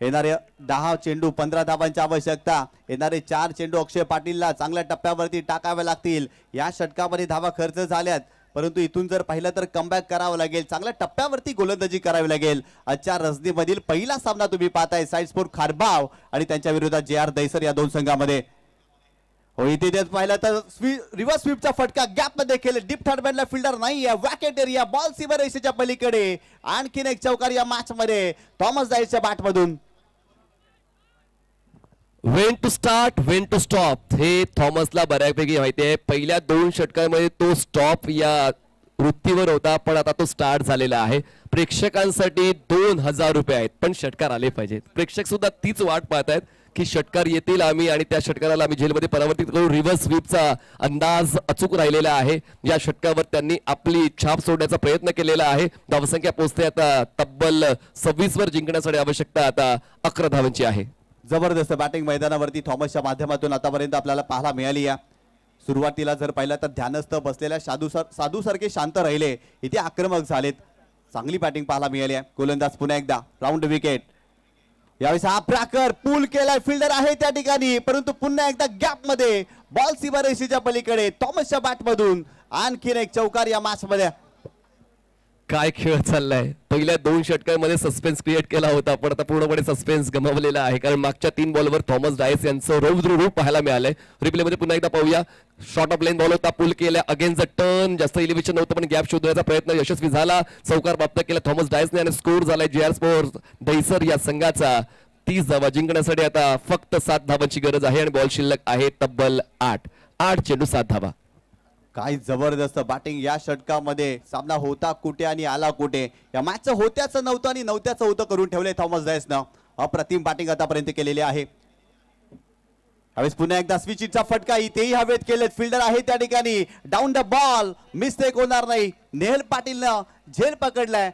येणारे 10 चेंडू 15 धावांची आवश्यकता. येणारे 4 चेंडू अक्षय पाटीलला चांगल्या टप्प्यावरती टाकावे लागतील. या षटकामध्ये धावा खर्च झाल्यात, परंतु इथून जर पाहिलं तर कमबॅक करावं लागेल. चांगल्या टप्प्यावरती गोलंदाजी करावी लागेल. आजच्या रजनीमधील पहिला सामना तुम्ही पाहताय साईड स्पोर्ट खारबाव आणि त्यांच्या विरोधात JR दैसर या दोन संघामध्ये. हो, इथे तेच पाहिलं तर रिव्हर्स स्वीपचा फटका गॅप मध्ये केले. डीप थर्ड बॅटला फिल्डर नाही आहे. वॅकेट एरिया, बॉल सीमा रेषेच्या पलीकडे. आणखीन एक चौकार या मॅच मध्ये थॉमस डायसच्या बॅट मधून. When to start, when to stop हे थॉमसला बऱ्यापैकी माहिती आहे. पहिल्या 2 षटकांमध्ये तो स्टॉप या वृत्तीवर होता, पण आता तो स्टार्ट झालेला आहे. प्रेक्षकांसाठी 2000 रुपये आहेत, पण षटकार आले पाहिजेत. प्रेक्षक सुद्धा तीच वाट पाहतायत की षटकार येतील आम्ही आणि त्या षटकाराला आम्ही जेलमध्ये परावर्तित करू. रिव्हर्स स्वीपचा अंदाज अचूक राहिलेला आहे. या षटकावर त्यांनी आपली छाप सोडण्याचा प्रयत्न केलेला आहे. धावसंख्या पोहोचते आता तब्बल 26 वर. जिंकण्यासाठी आवश्यकता आता 11 धावांची आहे. जबरदस्त बॅटिंग मैदानावरती थॉमसच्या माध्यमातून आतापर्यंत आपल्याला पाहायला मिळाली आहे. सुरुवातीला जर पाहिलं तर ध्यानस्थ बसलेल्या साधू सारखे शांत राहिले, इथे आक्रमक झालेत. चांगली बॅटिंग पाहायला मिळाली आहे. गोलंदाज पुन्हा एकदा राऊंड विकेट. यावेळेस हा प्राकर पूल केलाय. फिल्डर आहे त्या ठिकाणी, परंतु पुन्हा एकदा गॅप मध्ये बॉल सीमा रेषेच्या पलीकडे. थॉमसच्या बॅट मधून आणखीन एक चौकार या मॅच मध्ये. काय खेळ चाललाय. पहिल्या 2 षटकांमध्ये सस्पेन्स क्रिएट केला होता, पण आता पूर्णपणे सस्पेन्स गमावलेला आहे, कारण मागच्या 3 बॉलवर थॉमस डायस यांचं रौद्र रूप पाहायला मिळालंय. रिप्ले मध्ये पुन्हा एकदा पाहूया. शॉर्ट ऑफ लेन बॉल होता, पुल केला. अगेन्स्ट द टर्न, जास्त इलिव्हेशन नव्हतं, पण गॅप शोधण्याचा प्रयत्न यशस्वी झाला. चौकार प्राप्त केला थॉमस डायसने आणि स्कोर झालाय JR स्पोर्ट्स दैसर या संघाचा 30 धावा. जिंकण्यासाठी आता फक्त 7 धावांची गरज आहे आणि बॉल शिल्लक आहे तब्बल 8 चेंडू 7 धावा. काय जबरदस्त बॅटिंग या षटकामध्ये. सामना होता कुठे आणि आला कुठे. या मॅचचं होत्याचं नव्हतं आणि नव्हत्याचं होतं करून ठेवले थॉमस डायसनं. अप्रतिम बॅटिंग आतापर्यंत केलेली आहे. यावेळेस पुन्हा एकदा स्विचिटचा फटका. इथेही हवेत केलेत. फिल्डर आहे त्या ठिकाणी. डाऊन द बॉल, मिस्टेक होणार नाही. नेहल पाटीलनं झेल पकडलाय.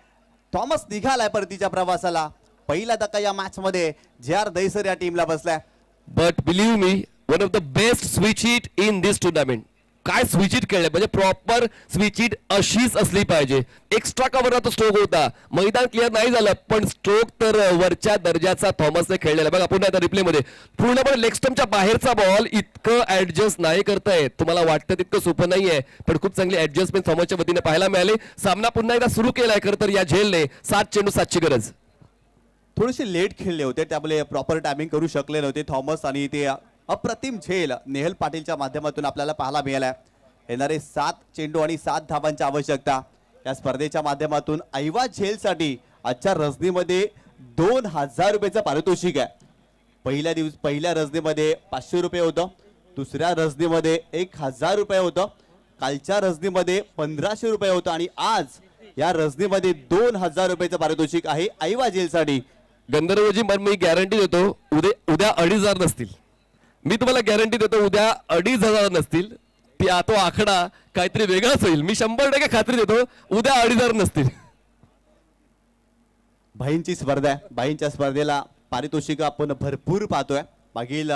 थॉमस निघालाय परतीच्या प्रवासाला. पहिला धक्का या मॅच मध्ये JR दैसर या टीमला बसलाय. But believe me, one of the best switch hit in this tournament. काय स्विच हिट खेळले, म्हणजे प्रॉपर स्विच हिट अशीच असली पाहिजे. एक्स्ट्रा कव्हरला तो स्ट्रोक होता, मैदान क्लिअर नाही झालं, पण स्ट्रोक तर वरच्या दर्जाचा थॉमसने खेळलेला. बघा पुन्हा एकदा रिप्ले मध्ये पूर्णपणे लेग स्टंपच्या बाहेरचा बॉल इतकं ऍडजस्ट नाही करतायत, तुम्हाला वाटतं तितकं सोपं नाहीये, पण खूप चांगली ऍडजस्टमेंट थॉमसच्या वतीने पाहायला मिळाली. सामना पुन्हा एकदा सुरू केलाय खरं तर या झेलने. 7 चेंडू 7ची गरज. थोडेसे लेट खेळले होते, त्यामुळे प्रॉपर टायमिंग करू शकले नव्हते थॉमस, आणि ते अप्रतिम झेल नेहल पाटीलच्या माध्यमातून आपल्याला पाहायला मिळाला. येणारे 7 चेंडू आणि 7 धावांची आवश्यकता या स्पर्धेच्या माध्यमातून ऐवा झेलसाठी आजच्या रजनीमध्ये 2000 रुपयाचं पारितोषिक आहे. पहिल्या रजनीमध्ये 500 रुपये होतं, दुसऱ्या रजनीमध्ये 1000 रुपये होतं, कालच्या रजनीमध्ये 1500 रुपये होतं, आणि आज या रजनीमध्ये 2000 रुपयाचं पारितोषिक आहे ऐवा झेलसाठी. गंधर्वजी मी गॅरंटी देतो उद्या 2500 नसतील. मी तुम्हाला गॅरंटी देतो उद्या 2500 नसतील. तो आकडा काहीतरी वेगळाच होईल. मी 100% खात्री देतो उद्या 2500 नसतील. भाईंची स्पर्धा आहे. भाईंच्या स्पर्धेला पारितोषिक आपण भरपूर पाहतोय. मागील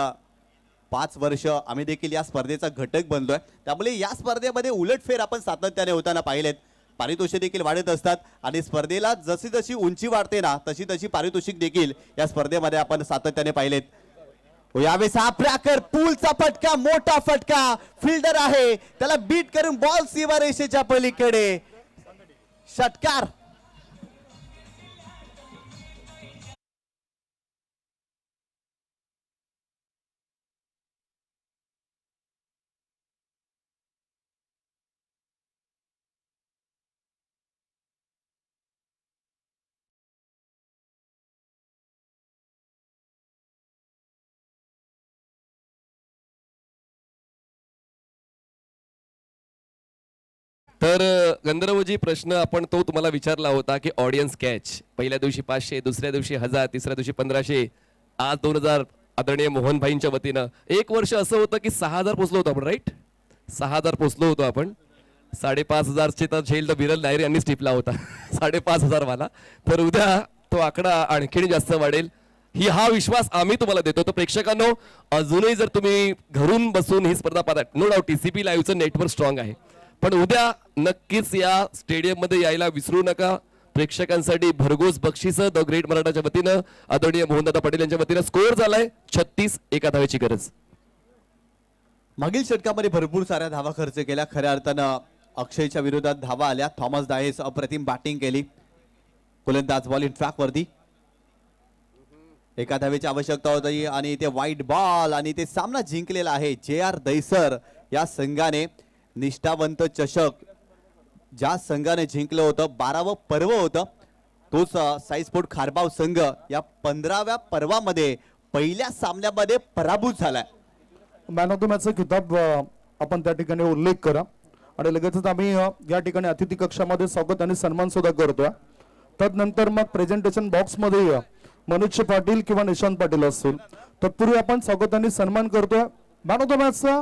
5 वर्ष आम्ही देखील या स्पर्धेचा घटक बनलोय, त्यामुळे या स्पर्धेमध्ये उलटफेर आपण सातत्याने होताना पाहिलेत. पारितोषिक देखील वाढत असतात, आणि स्पर्धेला जशी जशी उंची वाढते ना तशी तशी पारितोषिक देखील या स्पर्धेमध्ये आपण सातत्याने पाहिलेत. यावेळेस हा प्रॅकर पूलचा फटका, मोठा फटका, फिल्डर आहे त्याला बीट करून बॉल सीमारेषेच्या पलीकडे षटकार. तर गंधर्वजी प्रश्न आपण तो तुम्हाला विचारला होता की ऑडियन्स कॅच. पहिल्या दिवशी 500, दुसऱ्या दिवशी 1000, तिसऱ्या दिवशी 1500, आज 2000 आदरणीय मोहन भाईंच्या वतीनं. 1 वर्ष असं होतं की 6000 पोहोचलो होतो आपण, राईट? 6000 पोहोचलो होतो आपण. 5500 तर झेल तर विरल नायर यांनीच टिपला होता 5500 वाला. तर उद्या तो आकडा आणखीन जास्त वाढेल हा विश्वास आम्ही तुम्हाला देतो. तर प्रेक्षकांनो, अजूनही जर तुम्ही घरून बसून ही स्पर्धा पाहता, नो डाऊट TCP लाईव्हचं नेटवर्क स्ट्रॉंग आहे, पण उद्या नक्कीच या स्टेडियम मध्ये यायला विसरू नका. प्रेक्षकांसाठी भरघोस बक्षीस द ग्रेट मराठाच्या वतीनं आदरणीय मोहनदादा पाटील यांच्या वतीनं. स्कोअर झालाय 36, एका धावेची गरज. मागील षटकामध्ये भरपूर साऱ्या धावा खर्च केल्या. खऱ्या अर्थानं अक्षयच्या विरोधात धावा आल्या. थॉमस डायस अप्रतिम बॅटिंग केली. गोलंदाज बॉल इन ट्रॅक वरती, एका धावेची आवश्यकता होती, आणि ते वाईट बॉल, आणि ते सामना जिंकलेला आहे JR दैसर या संघाने. निष्ठावंत चषक ज्या संघाने जिंकलं होतं, 12वं पर्व होतं, तोच साईस्पोर्ट खारबाव संघ या 15व्या पर्वामध्ये पहिल्या सामन्यामध्ये पराभूत झालाय. मॅन ऑफ द मॅचचा किताब आपण त्या ठिकाणी उल्लेख करा, आणि लगेचच आम्ही या ठिकाणी अतिथी कक्षामध्ये स्वागत आणि सन्मान सुद्धा करतोय. तदनंतर मग प्रेझेंटेशन बॉक्समध्ये मनुष्य पाटील किंवा निशांत पाटील असतील. तत्पूर्वी आपण स्वागत आणि सन्मान करतोय. Man of the मॅचचा